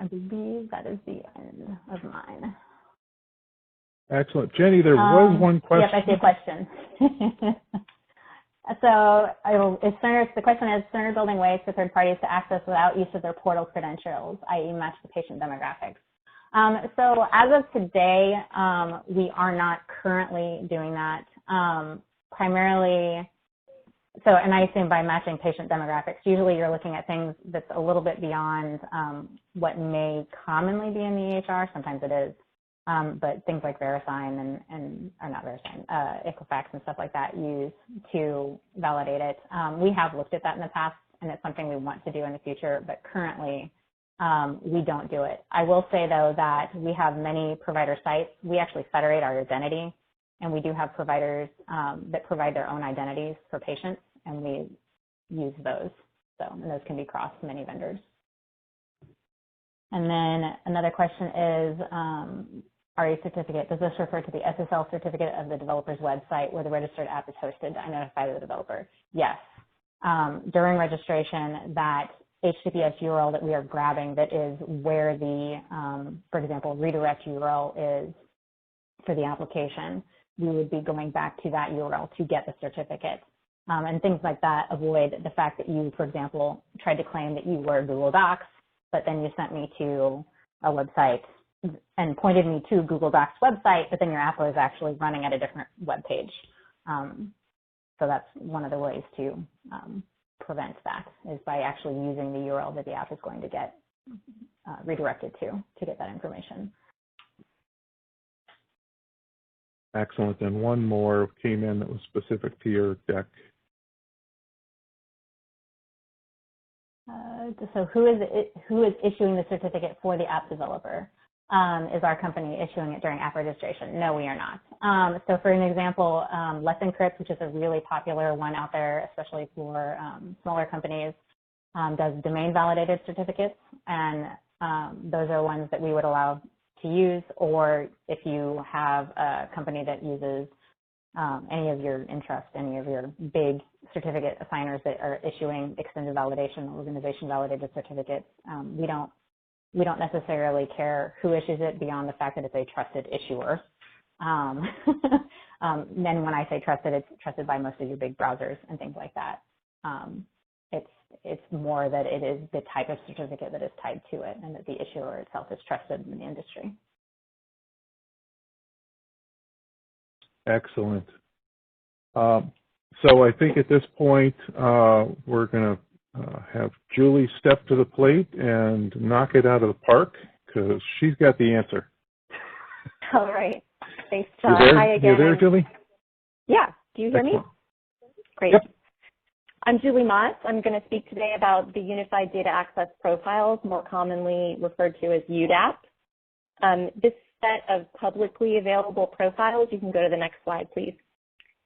I believe that is the end of mine. Excellent. Jenny, there was one question. Yep, I see a question. The question is, Cerner building ways for third parties to access without use of their portal credentials, i.e. match the patient demographics. So as of today, we are not currently doing that. Primarily, and I assume by matching patient demographics, usually you're looking at things that's a little bit beyond what may commonly be in the EHR. Sometimes it is, but things like VeriSign Equifax and stuff like that use to validate it. We have looked at that in the past, and it's something we want to do in the future, but currently we don't do it. I will say, though, that we have many provider sites. We actually federate our identity And we do have providers that provide their own identities for patients, and we use those. And those can be across many vendors. And then another question is, RA certificate, does this refer to the SSL certificate of the developer's website where the registered app is hosted? I notify the developer. Yes. During registration, that HTTPS URL that we are grabbing, that is where the, for example, redirect URL is for the application, we would be going back to that URL to get the certificate. And things like that avoid the fact that you, for example, tried to claim that you were Google Docs, but then you sent me to a website and pointed me to Google Docs website, but then your app was actually running at a different web page. So that's one of the ways to prevent that, is by actually using the URL that the app is going to get redirected to get that information. Excellent. And one more came in that was specific to your deck. So who is issuing the certificate for the app developer? Is our company issuing it during app registration? No, we are not. So for an example, Let's Encrypt, which is a really popular one out there, especially for smaller companies, does domain validated certificates, and those are ones that we would allow to use. Or if you have a company that uses any of your interests, any of your big certificate assigners that are issuing extended validation, organization validated certificates, we don't necessarily care who issues it beyond the fact that it's a trusted issuer. Then when I say trusted, it's trusted by most of your big browsers and things like that. It's more that it is the type of certificate that is tied to it, and that the issuer itself is trusted in the industry. Excellent. So I think at this point, we're going to have Julie step to the plate and knock it out of the park, because she's got the answer. All right. Thanks, John. You there? Hi again. You there, Julie? Yeah. Do you hear Excellent. me? Great. Yep. I'm Julie Mott. I'm going to speak today about the Unified Data Access Profiles, more commonly referred to as UDAP. This set of publicly available profiles, you can go to the next slide, please,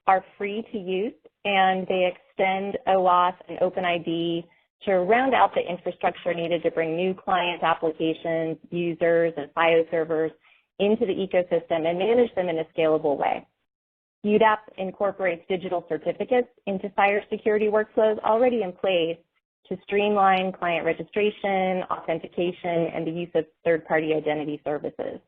are free to use, and they extend OAuth and OpenID to round out the infrastructure needed to bring new client applications, users, and FIO servers into the ecosystem and manage them in a scalable way. UDAP incorporates digital certificates into FHIR security workflows already in place to streamline client registration, authentication, and the use of third-party identity services.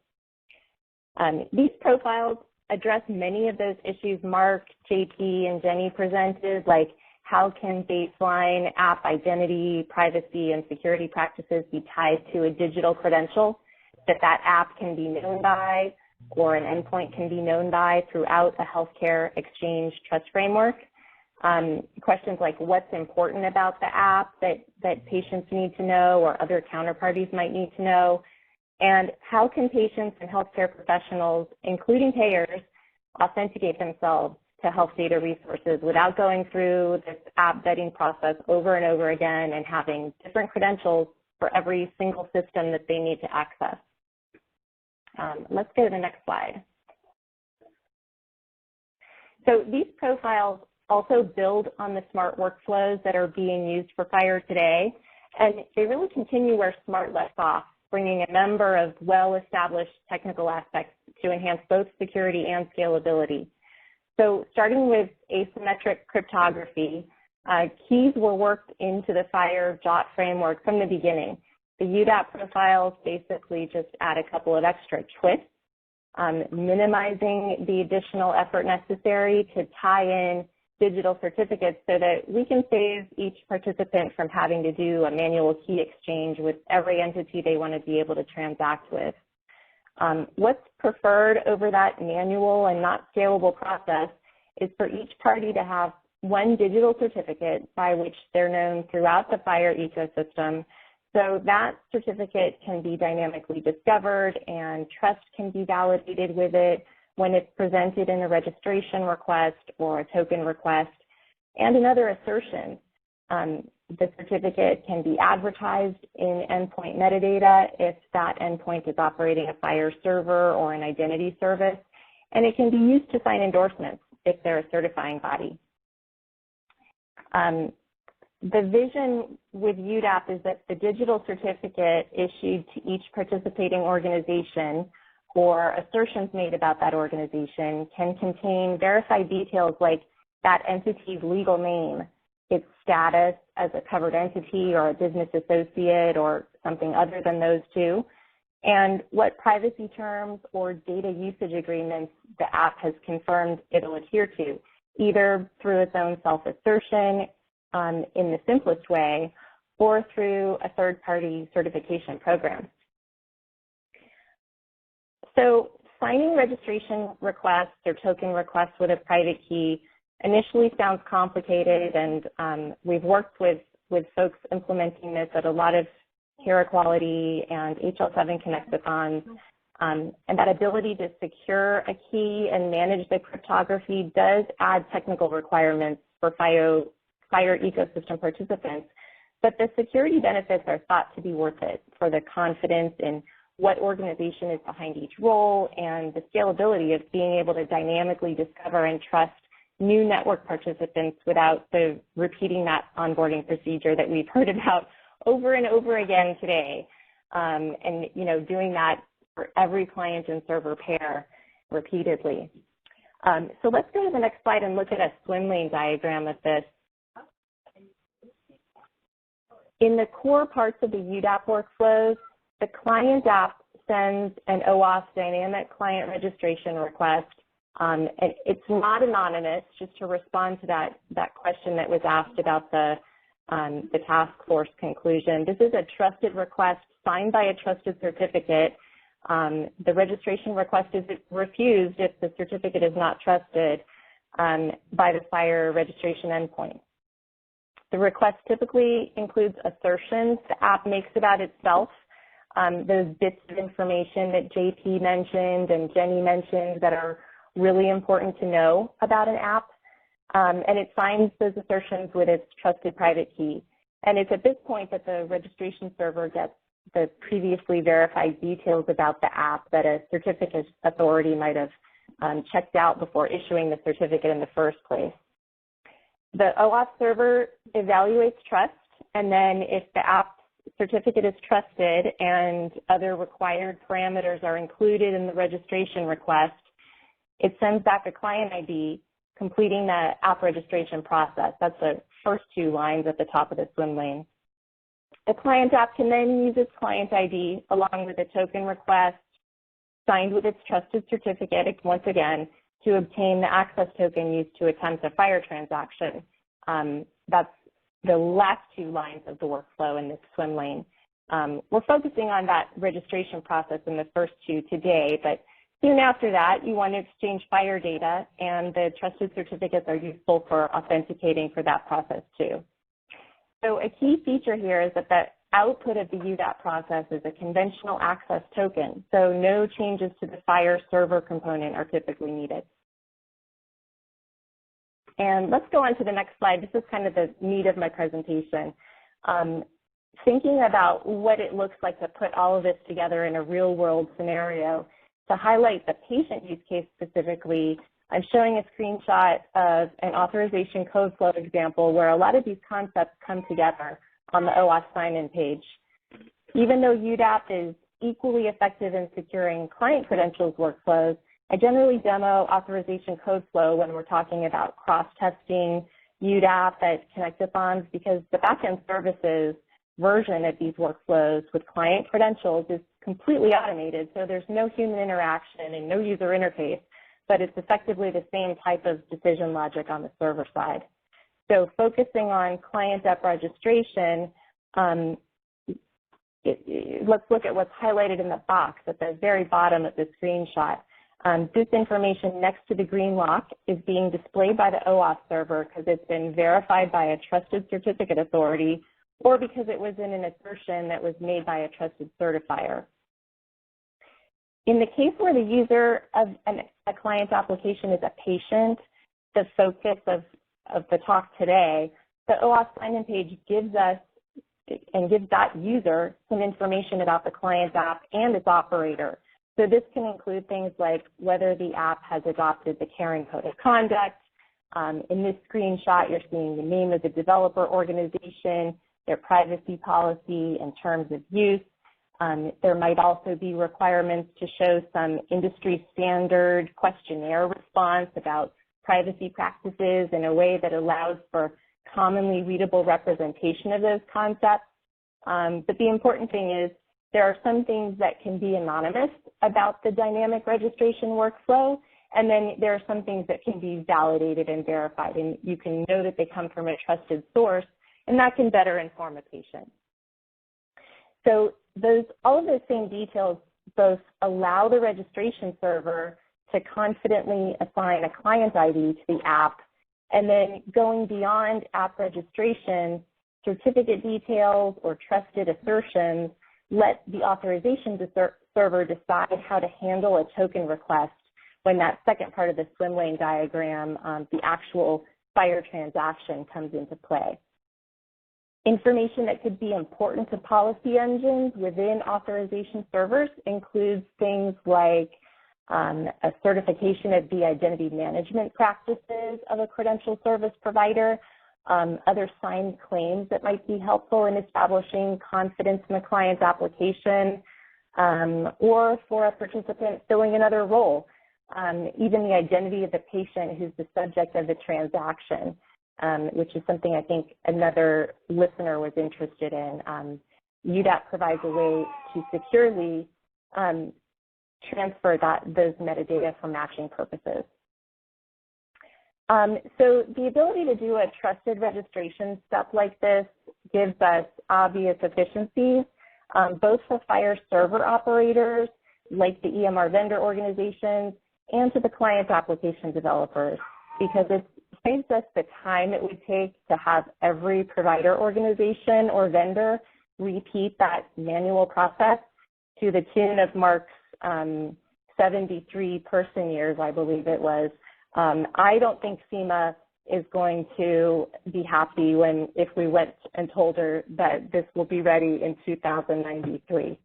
These profiles address many of those issues Mark, JP, and Jenny presented, like how can baseline app identity, privacy, and security practices be tied to a digital credential that app can be known by, or an endpoint can be known by throughout the healthcare exchange trust framework. Questions like what's important about the app that patients need to know or other counterparties might need to know, and how can patients and healthcare professionals, including payers, authenticate themselves to health data resources without going through this app vetting process over and over again and having different credentials for every single system that they need to access. Let's go to the next slide. So these profiles also build on the smart workflows that are being used for FHIR today, and they really continue where SMART left off, bringing a number of well-established technical aspects to enhance both security and scalability. So starting with asymmetric cryptography, keys were worked into the FHIR JOT framework from the beginning. The UDAP profiles basically just add a couple of extra twists, minimizing the additional effort necessary to tie in digital certificates so that we can save each participant from having to do a manual key exchange with every entity they want to be able to transact with. What's preferred over that manual and not scalable process is for each party to have one digital certificate by which they're known throughout the FHIR ecosystem, so that certificate can be dynamically discovered and trust can be validated with it when it's presented in a registration request or a token request. And another assertion, the certificate can be advertised in endpoint metadata if that endpoint is operating a FHIR server or an identity service. and it can be used to sign endorsements if they're a certifying body. The vision with UDAP is that the digital certificate issued to each participating organization or assertions made about that organization can contain verified details like that entity's legal name, its status as a covered entity or a business associate or something other than those two, and what privacy terms or data usage agreements the app has confirmed it'll adhere to, either through its own self-assertion in the simplest way or through a third-party certification program. So signing registration requests or token requests with a private key initially sounds complicated, and we've worked with folks implementing this at a lot of Hair Equality and HL7 Connectathons, and that ability to secure a key and manage the cryptography does add technical requirements for FHIR ecosystem participants, but the security benefits are thought to be worth it for the confidence in what organization is behind each role and the scalability of being able to dynamically discover and trust new network participants without the repeating that onboarding procedure that we've heard about over and over again today, and doing that for every client and server pair repeatedly. So let's go to the next slide and look at a swim lane diagram of this. In the core parts of the UDAP workflows, the client app sends an OAuth dynamic client registration request. And it's not anonymous, just to respond to that question that was asked about the task force conclusion. This is a trusted request signed by a trusted certificate. The registration request is refused if the certificate is not trusted by the FHIR registration endpoint. The request typically includes assertions the app makes about itself, those bits of information that JP mentioned and Jenny mentioned that are really important to know about an app, and it signs those assertions with its trusted private key. And it's at this point that the registration server gets the previously verified details about the app that a certificate authority might have checked out before issuing the certificate in the first place. The OAuth server evaluates trust, and then if the app certificate is trusted and other required parameters are included in the registration request, it sends back a client ID, completing the app registration process. That's the first two lines at the top of the swim lane. The client app can then use its client ID along with a token request signed with its trusted certificate, once again, to obtain the access token used to attempt a FHIR transaction. That's the last two lines of the workflow in this swim lane. We're focusing on that registration process in the first two today, but soon after that, you want to exchange FHIR data, and the trusted certificates are useful for authenticating for that process too. So a key feature here is that the output of the UDAP process is a conventional access token, so no changes to the FHIR server component are typically needed. And let's go on to the next slide. This is kind of the meat of my presentation. Thinking about what it looks like to put all of this together in a real-world scenario, to highlight the patient use case specifically, I'm showing a screenshot of an authorization code flow example where a lot of these concepts come together on the OAuth sign-in page. Even though UDAP is equally effective in securing client credentials workflows, I generally demo authorization code flow when we're talking about cross-testing UDAP at Connectathons, because the backend services version of these workflows with client credentials is completely automated, so there's no human interaction and no user interface, but it's effectively the same type of decision logic on the server side. So focusing on client app registration, let's look at what's highlighted in the box at the very bottom of the screenshot. This information next to the green lock is being displayed by the OAuth server because it's been verified by a trusted certificate authority or because it was in an assertion that was made by a trusted certifier. In the case where the user of a client application is a patient, the focus of the talk today, the OAuth sign-in page gives us and gives that user some information about the client app and its operator. So this can include things like whether the app has adopted the Caring Code of Conduct. In this screenshot, you're seeing the name of the developer organization, their privacy policy and terms of use. There might also be requirements to show some industry standard questionnaire response about privacy practices in a way that allows for commonly readable representation of those concepts. But the important thing is there are some things that can be anonymous about the dynamic registration workflow, and then there are some things that can be validated and verified, and you can know that they come from a trusted source, and that can better inform a patient. So all of those same details both allow the registration server to confidently assign a client ID to the app, and then going beyond app registration, certificate details or trusted assertions let the authorization server decide how to handle a token request when that second part of the swim lane diagram, the actual FHIR transaction, comes into play. Information that could be important to policy engines within authorization servers includes things like a certification of the identity management practices of a credential service provider, other signed claims that might be helpful in establishing confidence in the client's application, or for a participant filling another role, even the identity of the patient who's the subject of the transaction, which is something I think another listener was interested in. UDAP provides a way to securely transfer those metadata for matching purposes. So the ability to do a trusted registration step like this gives us obvious efficiencies, both for FHIR server operators, like the EMR vendor organizations, and to the client application developers, because it saves us the time it would take to have every provider organization or vendor repeat that manual process to the tune of Mark's 73 person years, I believe it was. I don't think SEMA is going to be happy if we went and told her that this will be ready in 2093.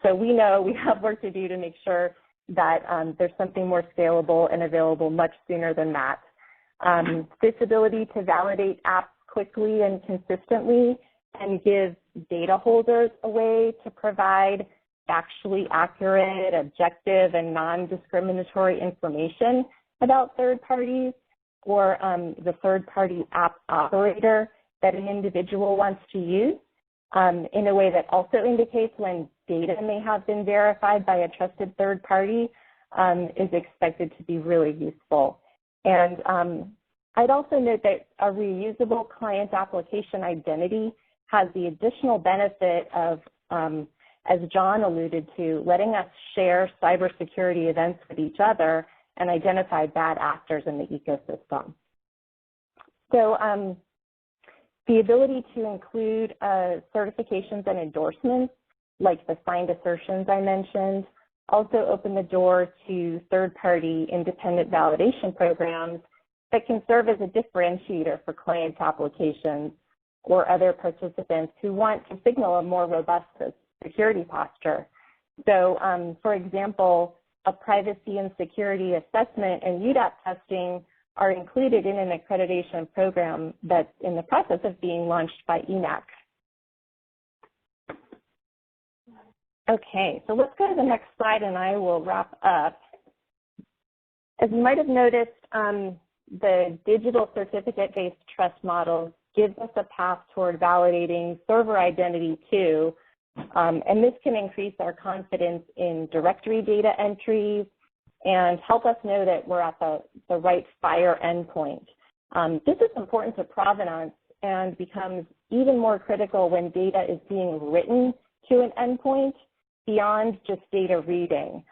So we know we have work to do to make sure that there's something more scalable and available much sooner than that. This ability to validate apps quickly and consistently and give data holders a way to provide factually accurate, objective, and non-discriminatory information about third parties or the third-party app operator that an individual wants to use in a way that also indicates when data may have been verified by a trusted third party is expected to be really useful. And I'd also note that a reusable client application identity has the additional benefit of, as John alluded to, letting us share cybersecurity events with each other and identify bad actors in the ecosystem. So the ability to include certifications and endorsements, like the signed assertions I mentioned, also open the door to third-party independent validation programs that can serve as a differentiator for client applications or other participants who want to signal a more robust security posture. So, for example, a privacy and security assessment and UDAP testing are included in an accreditation program that's in the process of being launched by ENAC. Okay, so let's go to the next slide and I will wrap up. As you might have noticed, the digital certificate-based trust model gives us a path toward validating server identity too, and this can increase our confidence in directory data entries and help us know that we're at the right FHIR endpoint. This is important to provenance and becomes even more critical when data is being written to an endpoint beyond just data reading,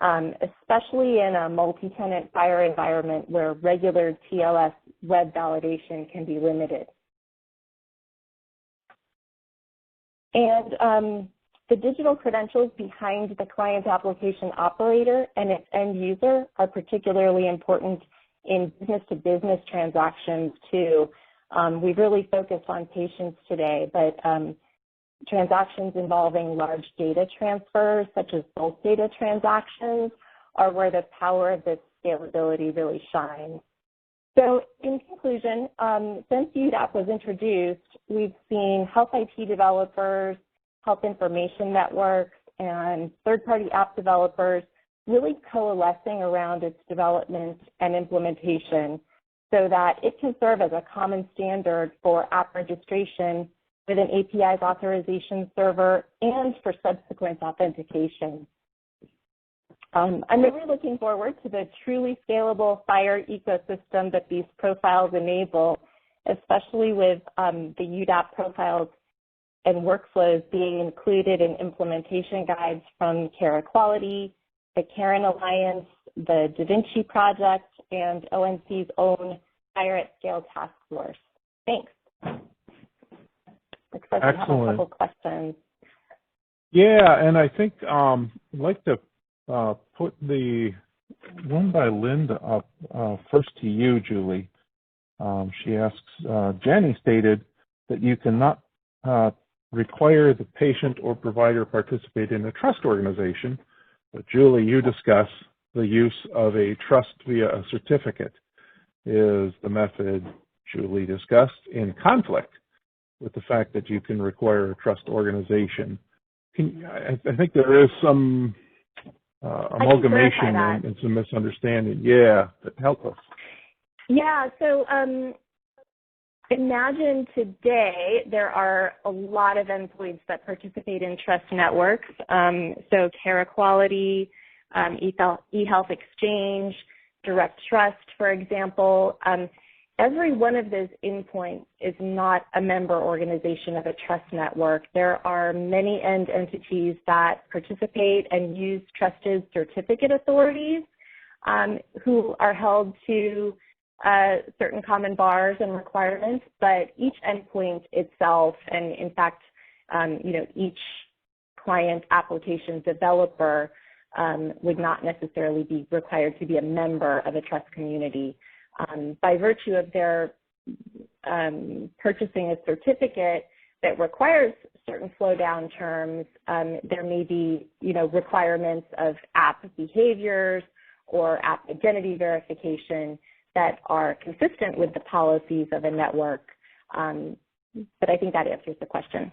especially in a multi-tenant FHIR environment where regular TLS web validation can be limited. And the digital credentials behind the client application operator and its end user are particularly important in business-to-business transactions too. We've really focused on patients today, but transactions involving large data transfers, such as bulk data transactions, are where the power of this scalability really shines. So in conclusion, since UDAP was introduced, we've seen health IT developers, health information networks, and third-party app developers really coalescing around its development and implementation so that it can serve as a common standard for app registration with an API's authorization server and for subsequent authentication. I'm really looking forward to the truly scalable FHIR ecosystem that these profiles enable, especially with the UDAP profiles and workflows being included in implementation guides from Carequality, the Karen Alliance, the Da Vinci Project, and ONC's own FHIR at Scale Task Force. Thanks. Looks like we have a couple questions. Yeah, and I think I'd like to put the one by Linda up first to you, Julie. She asks, Jenny stated that you cannot require the patient or provider participate in a trust organization, but Julie, you discuss the use of a trust via a certificate. Is the method Julie discussed in conflict with the fact that you can require a trust organization? I think there is some amalgamation and some misunderstanding. Yeah, help us. Yeah, so imagine today there are a lot of endpoints that participate in trust networks. So Carequality, eHealth Exchange, Direct Trust, for example. Every one of those endpoints is not a member organization of a trust network. There are many end entities that participate and use trusted certificate authorities who are held to certain common bars and requirements, but each endpoint itself, and in fact, each client application developer would not necessarily be required to be a member of a trust community. By virtue of their purchasing a certificate that requires certain flow down terms, there may be, requirements of app behaviors or app identity verification that are consistent with the policies of a network. But I think that answers the question.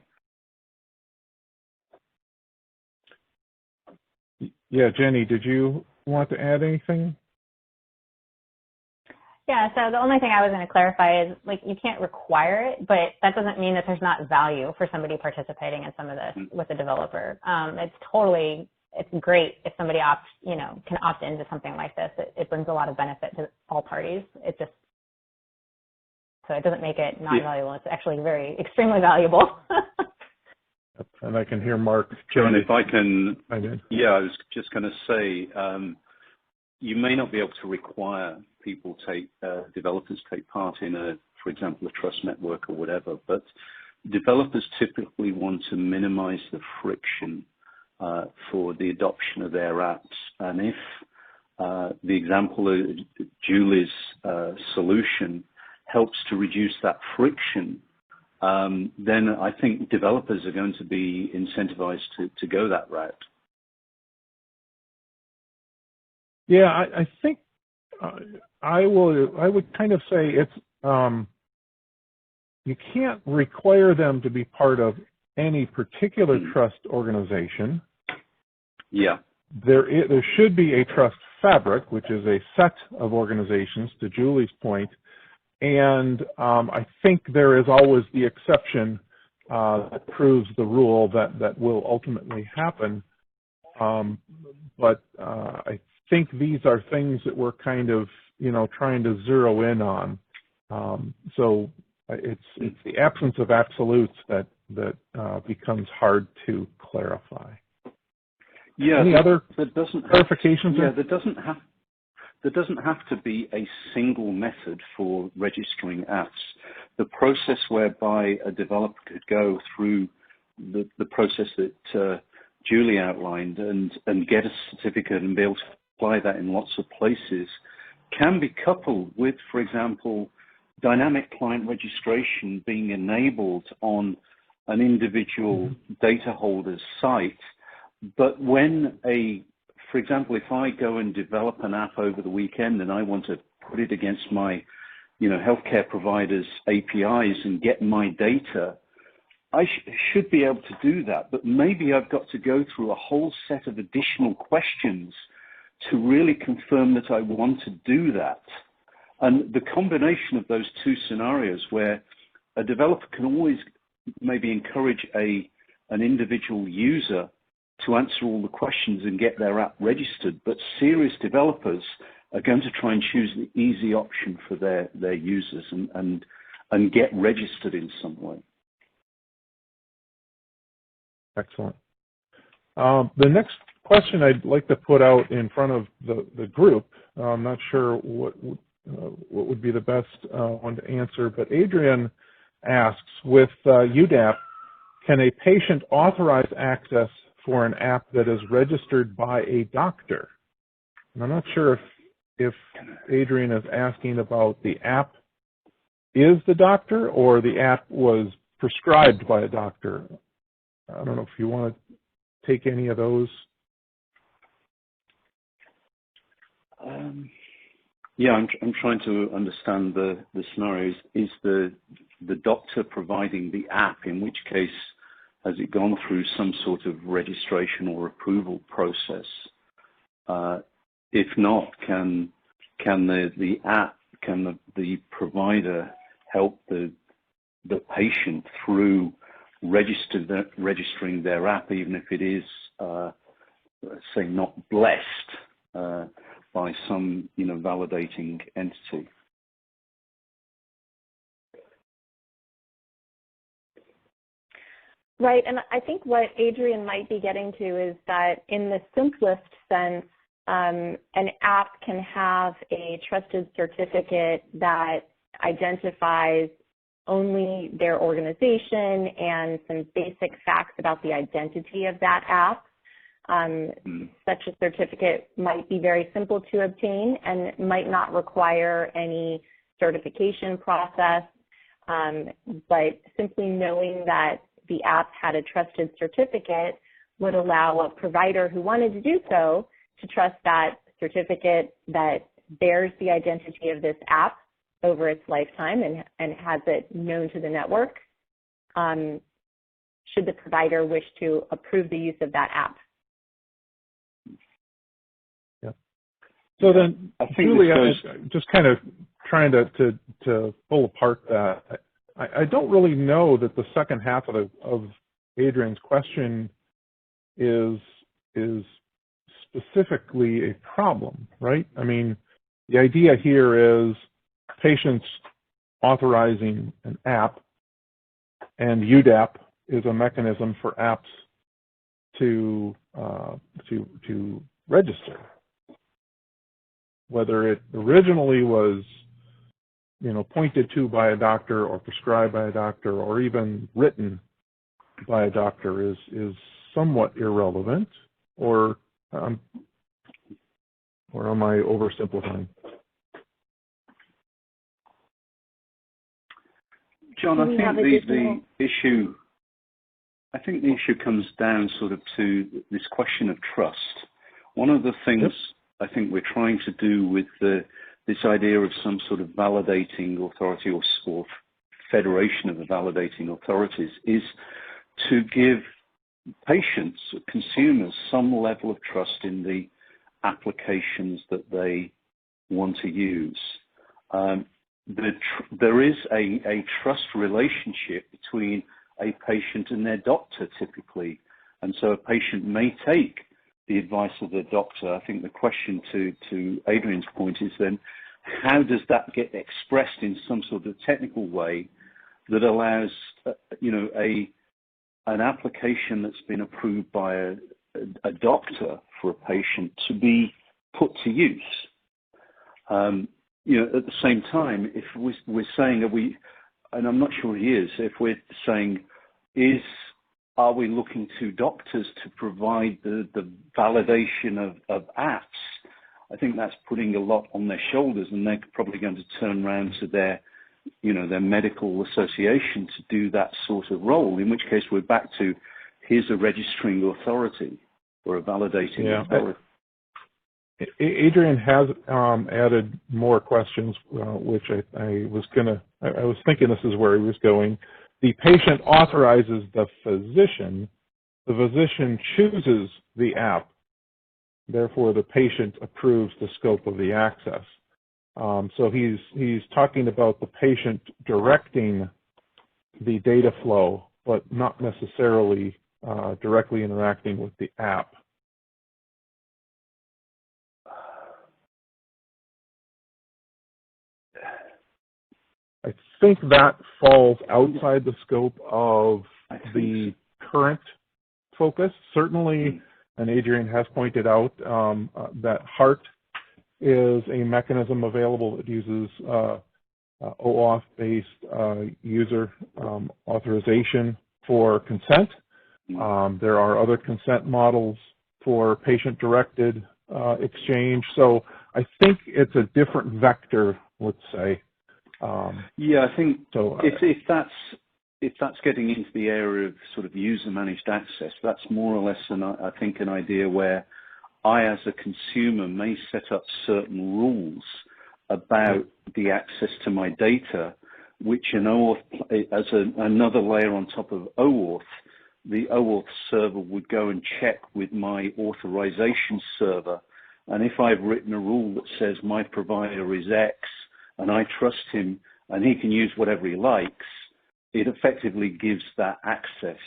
Yeah, Jenny, did you want to add anything? Yeah, so the only thing I was going to clarify is, you can't require it, but that doesn't mean that there's not value for somebody participating in some of this with a developer. It's great if somebody can opt into something like this. It brings a lot of benefit to all parties. So it doesn't make it not valuable. It's actually extremely valuable. And I can hear Mark. John, if I can, I was just going to say, you may not be able to require developers take part in for example, a trust network or whatever, but developers typically want to minimize the friction for the adoption of their apps. And if the example of Julie's solution helps to reduce that friction, then I think developers are going to be incentivized to go that route. Yeah, I think I would kind of say it's you can't require them to be part of any particular trust organization. Yeah. There should be a trust fabric, which is a set of organizations, to Julie's point, and I think there is always the exception that proves the rule that will ultimately happen. But I think these are things that we're kind of, trying to zero in on. So it's the absence of absolutes that becomes hard to clarify. Yeah. Any other clarifications? Yeah, there doesn't have to be a single method for registering apps. The process whereby a developer could go through the process that Julie outlined and get a certificate and be able to apply that in lots of places can be coupled with, for example, dynamic client registration being enabled on an individual data holder's site. But when for example, if I go and develop an app over the weekend and I want to put it against my, healthcare providers' APIs and get my data, I should be able to do that. But maybe I've got to go through a whole set of additional questions to really confirm that I want to do that. And the combination of those two scenarios where a developer can always maybe encourage an individual user to answer all the questions and get their app registered, but serious developers are going to try and choose the easy option for their users and get registered in some way. Excellent. The next question I'd like to put out in front of the group, I'm not sure what would be the best one to answer, but Adrian asks, with UDAP, can a patient authorize access for an app that is registered by a doctor? And I'm not sure if Adrian is asking about the app is the doctor or the app was prescribed by a doctor. I don't know if you want to take any of those. Yeah, I'm trying to understand the scenarios. Is the doctor providing the app, in which case has it gone through some sort of registration or approval process? If not, can the app, can the provider help the patient through registering their app, even if it is, say, not blessed by some, validating entity? Right, and I think what Adrian might be getting to is that in the simplest sense, an app can have a trusted certificate that identifies only their organization and some basic facts about the identity of that app. Such a certificate might be very simple to obtain and might not require any certification process, but simply knowing that the app had a trusted certificate would allow a provider who wanted to do so to trust that certificate that bears the identity of this app over its lifetime and has it known to the network, should the provider wish to approve the use of that app. Yeah. So then, Julie, just kind of trying to pull apart that. I don't really know that the second half of Adrian's question is specifically a problem, right? I mean, the idea here is patients authorizing an app, and UDAP is a mechanism for apps to register. Whether it originally was pointed to by a doctor or prescribed by a doctor or even written by a doctor is somewhat irrelevant, or am I oversimplifying? John, I think the issue comes down sort of to this question of trust. One of the things I think we're trying to do with this idea of some sort of validating authority or federation of the validating authorities is to give patients, consumers, some level of trust in the applications that they want to use. There is a trust relationship between a patient and their doctor typically, and so a patient may take the advice of their doctor. I think the question to Adrian's point is then, how does that get expressed in some sort of technical way that allows an application that's been approved by a doctor for a patient to be put to use? At the same time, if we're saying, and I'm not sure he is, if we're saying, are we looking to doctors to provide the validation of apps? I think that's putting a lot on their shoulders, and they're probably going to turn around to their their medical association to do that sort of role, in which case we're back to here's a registering authority or a validating authority. Adrian has added more questions, which I was thinking this is where he was going. The patient authorizes the physician chooses the app, therefore the patient approves the scope of the access. So he's talking about the patient directing the data flow, but not necessarily directly interacting with the app. I think that falls outside the scope of the current focus. Certainly, and Adrian has pointed out that HART is a mechanism available that uses OAuth-based user authorization for consent. There are other consent models for patient-directed exchange. So I think it's a different vector, let's say. I think so. If that's getting into the area of sort of user-managed access, that's more or less, I think, an idea where I, as a consumer, may set up certain rules about the access to my data, which an OAuth, as another layer on top of OAuth, the OAuth server would go and check with my authorization server. And if I've written a rule that says my provider is X, and I trust him, and he can use whatever he likes, it effectively gives that access.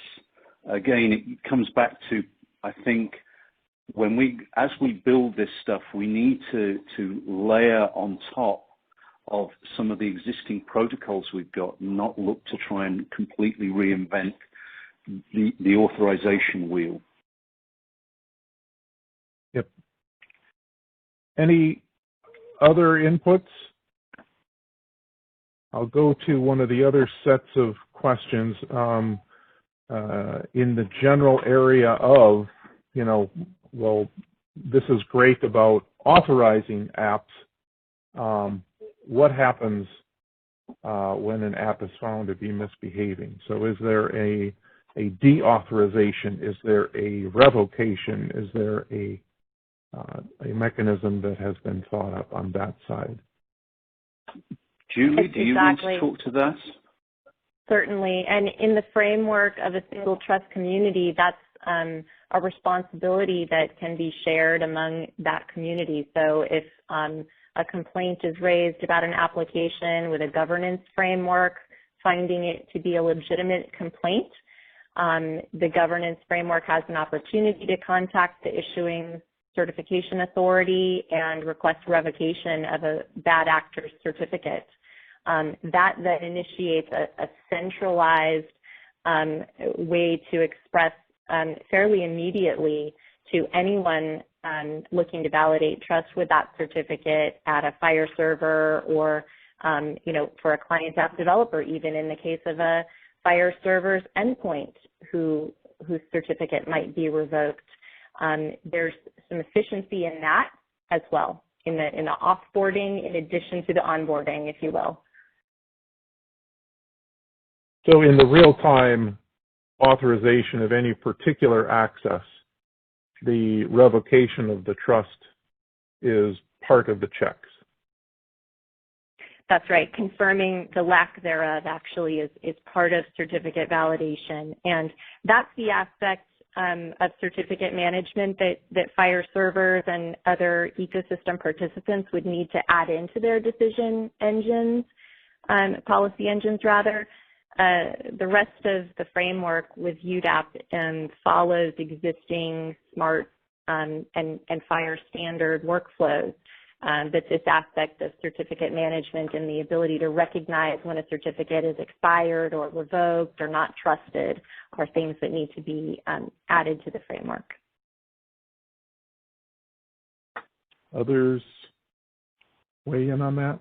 Again, it comes back to, I think, as we build this stuff, we need to layer on top of some of the existing protocols we've got, not look to try and completely reinvent the authorization wheel. Yep. Any other inputs? I'll go to one of the other sets of questions in the general area of, well, this is great about authorizing apps. What happens when an app is found to be misbehaving? So is there a deauthorization? Is there a revocation? Is there a mechanism that has been thought up on that side? Julie, do you want to talk to that? Certainly, and in the framework of a single trust community, that's a responsibility that can be shared among that community. So if a complaint is raised about an application with a governance framework, finding it to be a legitimate complaint, the governance framework has an opportunity to contact the issuing certification authority and request revocation of a bad actor's certificate. That then initiates a centralized way to express fairly immediately to anyone looking to validate trust with that certificate at a FHIR server or, for a client app developer, even in the case of a FHIR server's endpoint whose certificate might be revoked. There's some efficiency in that as well, in the offboarding in addition to the onboarding, if you will. So in the real-time authorization of any particular access, the revocation of the trust is part of the checks. That's right. Confirming the lack thereof actually is part of certificate validation. And that's the aspect of certificate management that FHIR servers and other ecosystem participants would need to add into their decision engines, policy engines rather. The rest of the framework with UDAP follows existing SMART and FHIR standard workflows. But this aspect of certificate management and the ability to recognize when a certificate is expired or revoked or not trusted are things that need to be added to the framework. Others weigh in on that?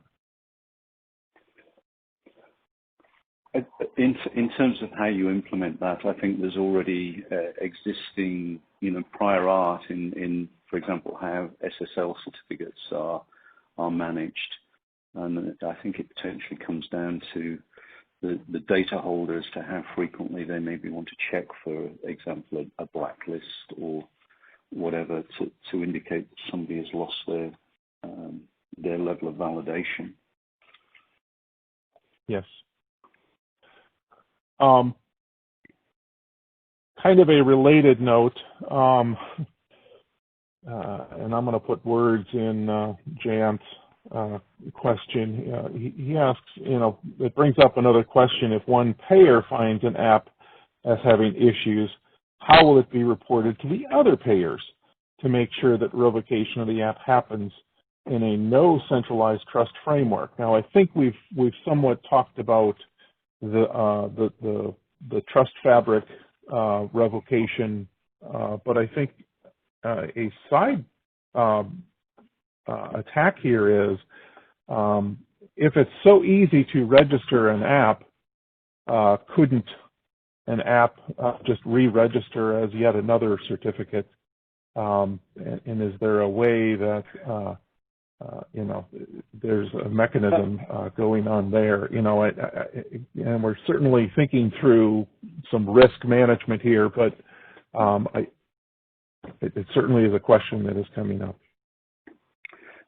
In terms of how you implement that, I think there's already existing, prior art in, for example, how SSL certificates are managed. And I think it potentially comes down to the data holder as to how frequently they maybe want to check, for example, a blacklist or whatever to indicate that somebody has lost their level of validation. Yes. Kind of a related note, and I'm going to put words in Jan's question. He asks, it brings up another question. If one payer finds an app as having issues, how will it be reported to the other payers to make sure that revocation of the app happens in a no centralized trust framework? Now, I think we've somewhat talked about the trust fabric revocation, but I think a side attack here is if it's so easy to register an app, couldn't an app just re-register as yet another certificate? And is there a way that there's a mechanism going on there? And we're certainly thinking through some risk management here, but it certainly is a question that is coming up.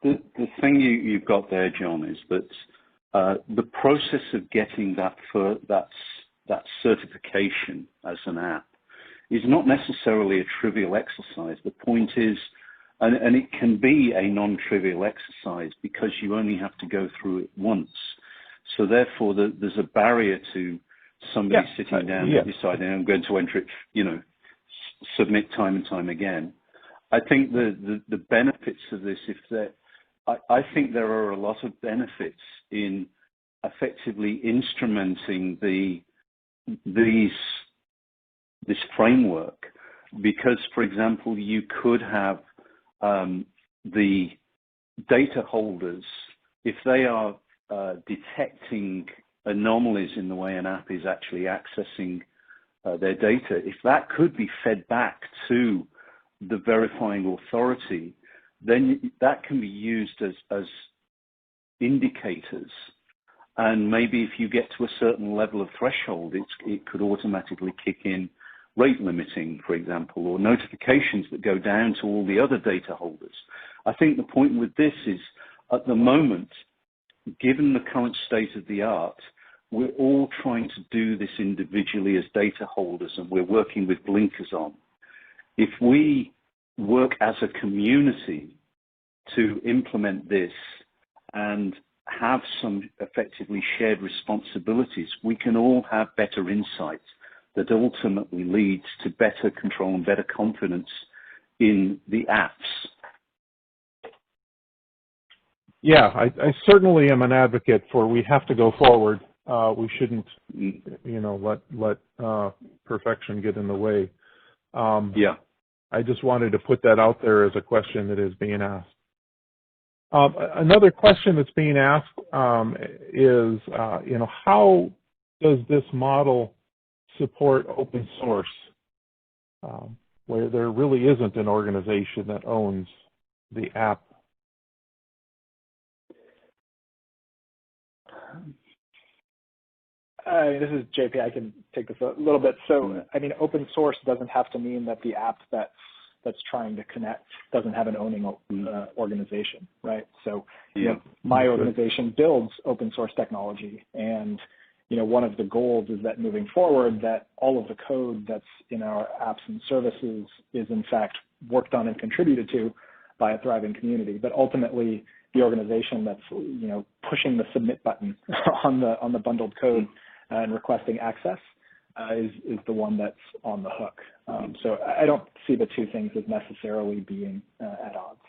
The thing you've got there, John, is that the process of getting that certification as an app is not necessarily a trivial exercise. The point is, and it can be a non-trivial exercise because you only have to go through it once. So therefore, there's a barrier to somebody sitting down and deciding, I'm going to enter it, submit time and time again. I think the benefits of this, I think there are a lot of benefits in effectively instrumenting this framework, because, for example, you could have the data holders, if they are detecting anomalies in the way an app is actually accessing their data, if that could be fed back to the verifying authority, then that can be used as indicators. And maybe if you get to a certain level of threshold, it could automatically kick in rate limiting, for example, or notifications that go down to all the other data holders. I think the point with this is, at the moment, given the current state of the art, we're all trying to do this individually as data holders, and we're working with blinkers on. If we work as a community to implement this and have some effectively shared responsibilities, we can all have better insight that ultimately leads to better control and better confidence in the apps. Yeah, I certainly am an advocate for we have to go forward. We shouldn't, let perfection get in the way. I just wanted to put that out there as a question that is being asked. Another question that's being asked is, how does this model support open source, where there really isn't an organization that owns the app? This is JP. I can take this a little bit. So, open source doesn't have to mean that the app that's trying to connect doesn't have an owning organization, right? So, my organization builds open source technology, and one of the goals is that moving forward, that all of the code that's in our apps and services is in fact worked on and contributed to by a thriving community. But ultimately, the organization that's pushing the submit button on the bundled code and requesting access is the one that's on the hook. So I don't see the two things as necessarily being at odds.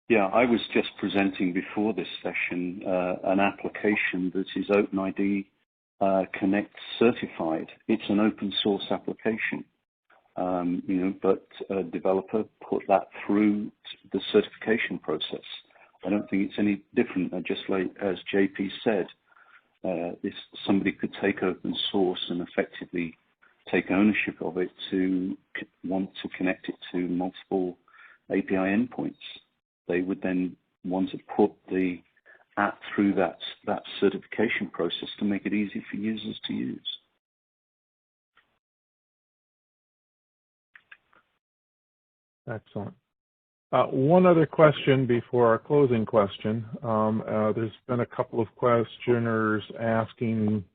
Yeah, I was just presenting before this session an application that is OpenID Connect certified. It's an open source application, but a developer put that through the certification process. I don't think it's any different. Just like as JP said, if somebody could take open source and effectively take ownership of it to want to connect it to multiple API endpoints, they would then want to put the app through that certification process to make it easy for users to use. Excellent. One other question before our closing question. There's been a couple of questioners asking,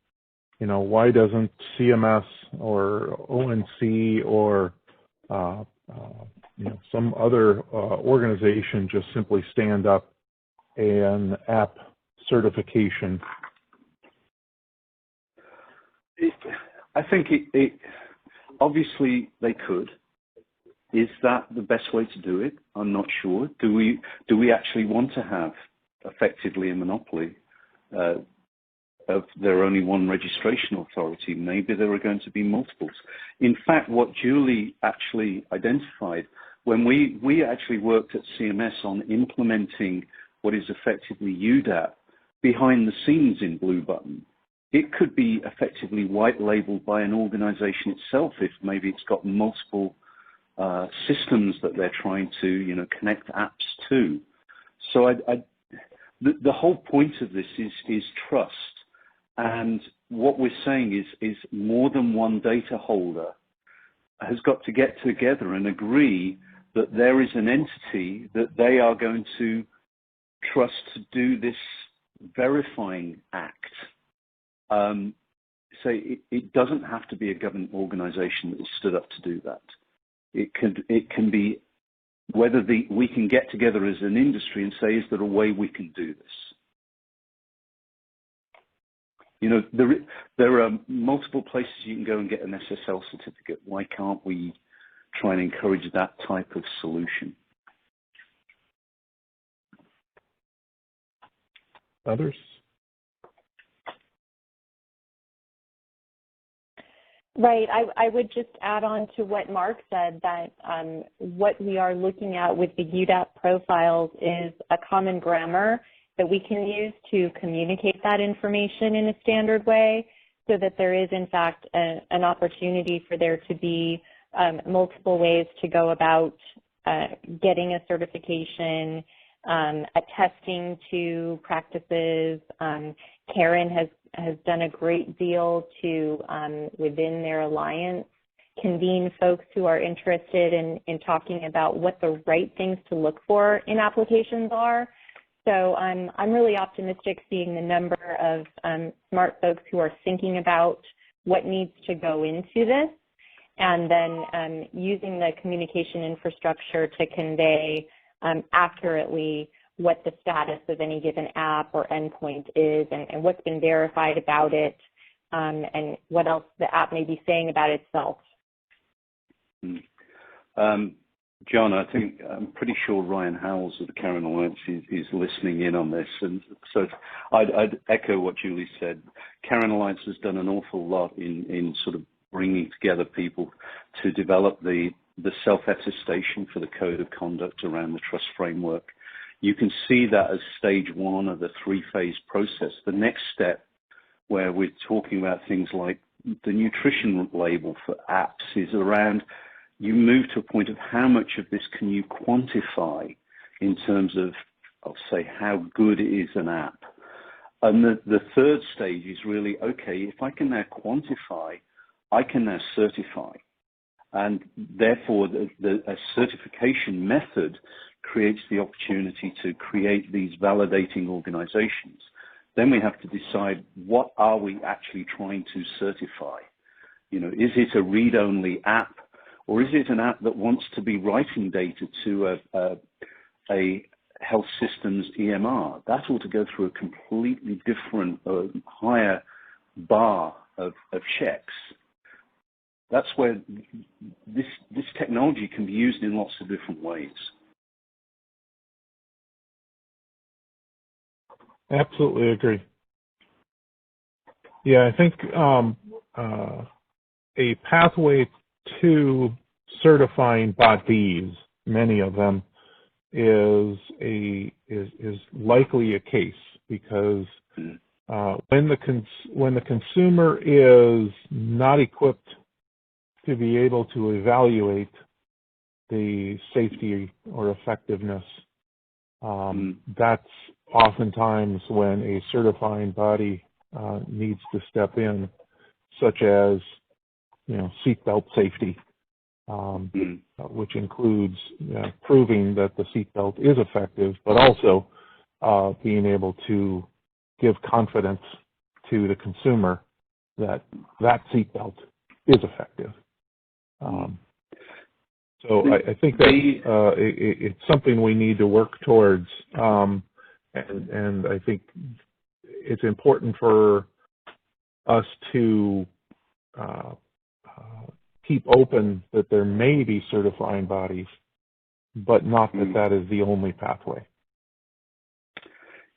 why doesn't CMS or ONC or some other organization just simply stand up an app certification? I think it obviously they could. Is that the best way to do it? I'm not sure. Do we actually want to have effectively a monopoly of there only one registration authority? Maybe there are going to be multiples. In fact, what Julie actually identified when we actually worked at CMS on implementing what is effectively UDAP behind the scenes in Blue Button, it could be effectively white labeled by an organization itself if maybe it's got multiple systems that they're trying to, connect apps to. So the whole point of this is trust. And what we're saying is more than one data holder has got to get together and agree that there is an entity that they are going to trust to do this verifying act. So it doesn't have to be a government organization that is stood up to do that. It can be whether we can get together as an industry and say, is there a way we can do this? There are multiple places you can go and get an SSL certificate. Why can't we try and encourage that type of solution? Others? Right. I would just add on to what Mark said that what we are looking at with the UDAP profiles is a common grammar that we can use to communicate that information in a standard way so that there is, in fact, an opportunity for there to be multiple ways to go about getting a certification, attesting to practices. Karen has done a great deal to, within their alliance, convene folks who are interested in talking about what the right things to look for in applications are. So I'm really optimistic seeing the number of smart folks who are thinking about what needs to go into this, and then using the communication infrastructure to convey accurately what the status of any given app or endpoint is and what's been verified about it, and what else the app may be saying about itself. John, I'm pretty sure Ryan Howells of the Karen Alliance is listening in on this. And so I'd echo what Julie said. Karen Alliance has done an awful lot in sort of bringing together people to develop the self-attestation for the code of conduct around the trust framework. You can see that as stage one of the three-phase process. The next step, where we're talking about things like the nutrition label for apps, is around you move to a point of how much of this can you quantify in terms of, I'll say, how good is an app. And the third stage is really, okay, if I can now quantify, I can now certify. And therefore, a certification method creates the opportunity to create these validating organizations. Then we have to decide, what are we actually trying to certify? Is it a read-only app, or is it an app that wants to be writing data to a health systems EMR? That ought to go through a completely different, higher bar of checks. That's where this technology can be used in lots of different ways. Absolutely agree. Yeah, I think a pathway to certifying bodies, many of them, is likely a case, because when the consumer is not equipped to be able to evaluate the safety or effectiveness That's oftentimes when a certifying body needs to step in, such as, seatbelt safety, which includes proving that the seatbelt is effective, but also being able to give confidence to the consumer that that seatbelt is effective. So I think that it's something we need to work towards, and I think it's important for us to keep open that there may be certifying bodies, but not that that is the only pathway.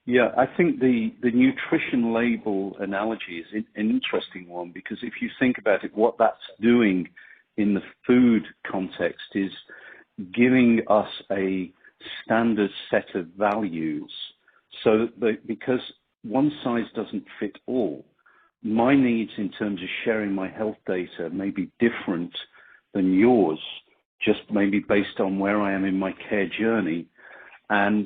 Yeah, I think the nutrition label analogy is an interesting one, because if you think about it, what that's doing in the food context is giving us a standard set of values, so that because one size doesn't fit all, my needs in terms of sharing my health data may be different than yours, just maybe based on where I am in my care journey. And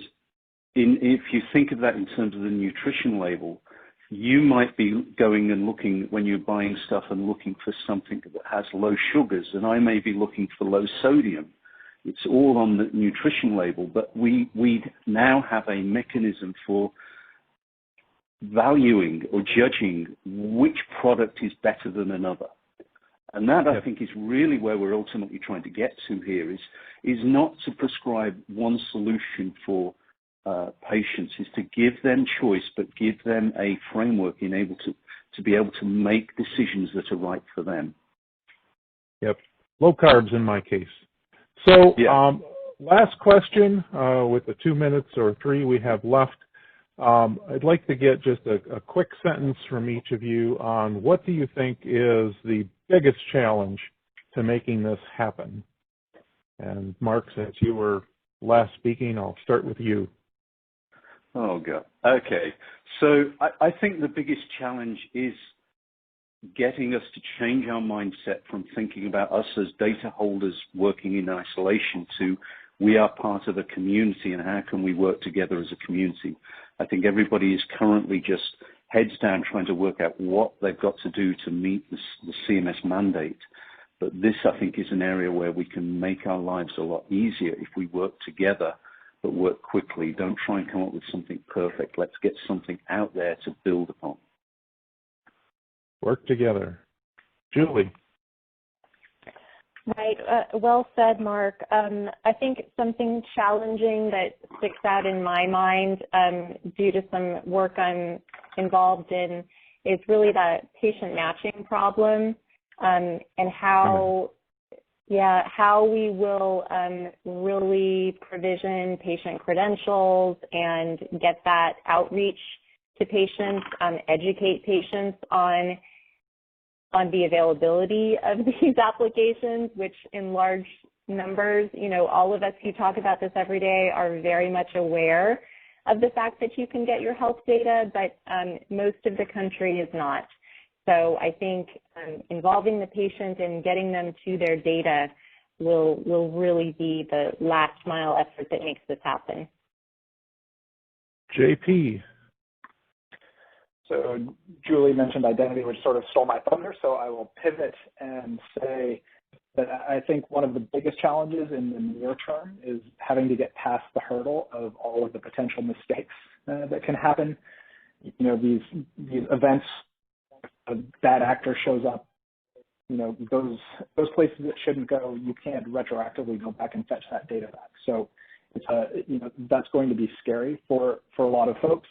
if you think of that in terms of the nutrition label, you might be going and looking when you're buying stuff and looking for something that has low sugars, and I may be looking for low sodium. It's all on the nutrition label, but we now have a mechanism for valuing or judging which product is better than another. And that, I think, is really where we're ultimately trying to get to here, is not to prescribe one solution for patients, is to give them choice, but give them a framework in able to be able to make decisions that are right for them. Yep. Low carbs in my case. So last question with the 2 minutes or 3 we have left. I'd like to get just a quick sentence from each of you on what do you think is the biggest challenge to making this happen? And Mark, since you were last speaking, I'll start with you. Oh, God. Okay. So I think the biggest challenge is getting us to change our mindset from thinking about us as data holders working in isolation to we are part of a community, and how can we work together as a community. I think everybody is currently just heads down trying to work out what they've got to do to meet the CMS mandate. But this, I think, is an area where we can make our lives a lot easier if we work together, but work quickly. Don't try and come up with something perfect. Let's get something out there to build upon. Work together. Julie. Right. Well said, Mark. I think something challenging that sticks out in my mind due to some work I'm involved in is really that patient matching problem, and how we will really provision patient credentials and get that outreach to patients, educate patients on the availability of these applications, which in large numbers, all of us who talk about this every day are very much aware of the fact that you can get your health data, but most of the country is not. So I think involving the patient and getting them to their data will really be the last mile effort that makes this happen. JP. So Julie mentioned identity, which sort of stole my thunder, so I will pivot and say that I think one of the biggest challenges in the near term is having to get past the hurdle of all of the potential mistakes that can happen. These events, a bad actor shows up, those places that shouldn't go, you can't retroactively go back and fetch that data back. So it's that's going to be scary for a lot of folks.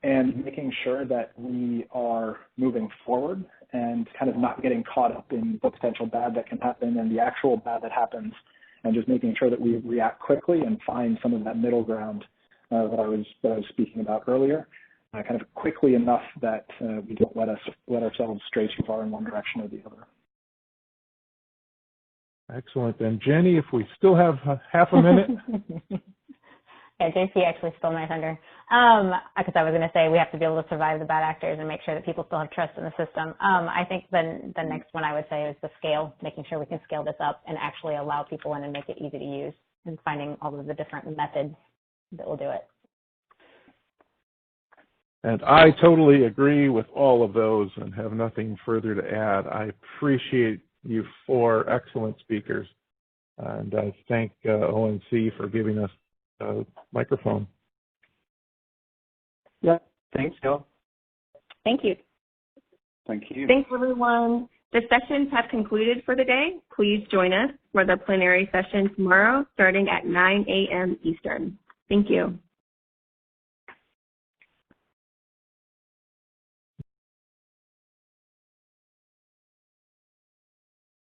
And making sure that we are moving forward and kind of not getting caught up in the potential bad that can happen and the actual bad that happens, and just making sure that we react quickly and find some of that middle ground that I was speaking about earlier, kind of quickly enough that we don't let ourselves stray too far in one direction or the other. Excellent. And Jenny, if we still have half a minute. Yeah, JP actually stole my thunder. Because I was going to say we have to be able to survive the bad actors and make sure that people still have trust in the system. I think the next one I would say is the scale, making sure we can scale this up and actually allow people in and make it easy to use, and finding all of the different methods that will do it. And I totally agree with all of those and have nothing further to add. I appreciate you 4 excellent speakers, and I thank ONC for giving us a microphone. Yeah, thanks, Joe. Thank you. Thank you. Thanks, everyone. The sessions have concluded for the day. Please join us for the plenary session tomorrow starting at 9 a.m. Eastern. Thank you.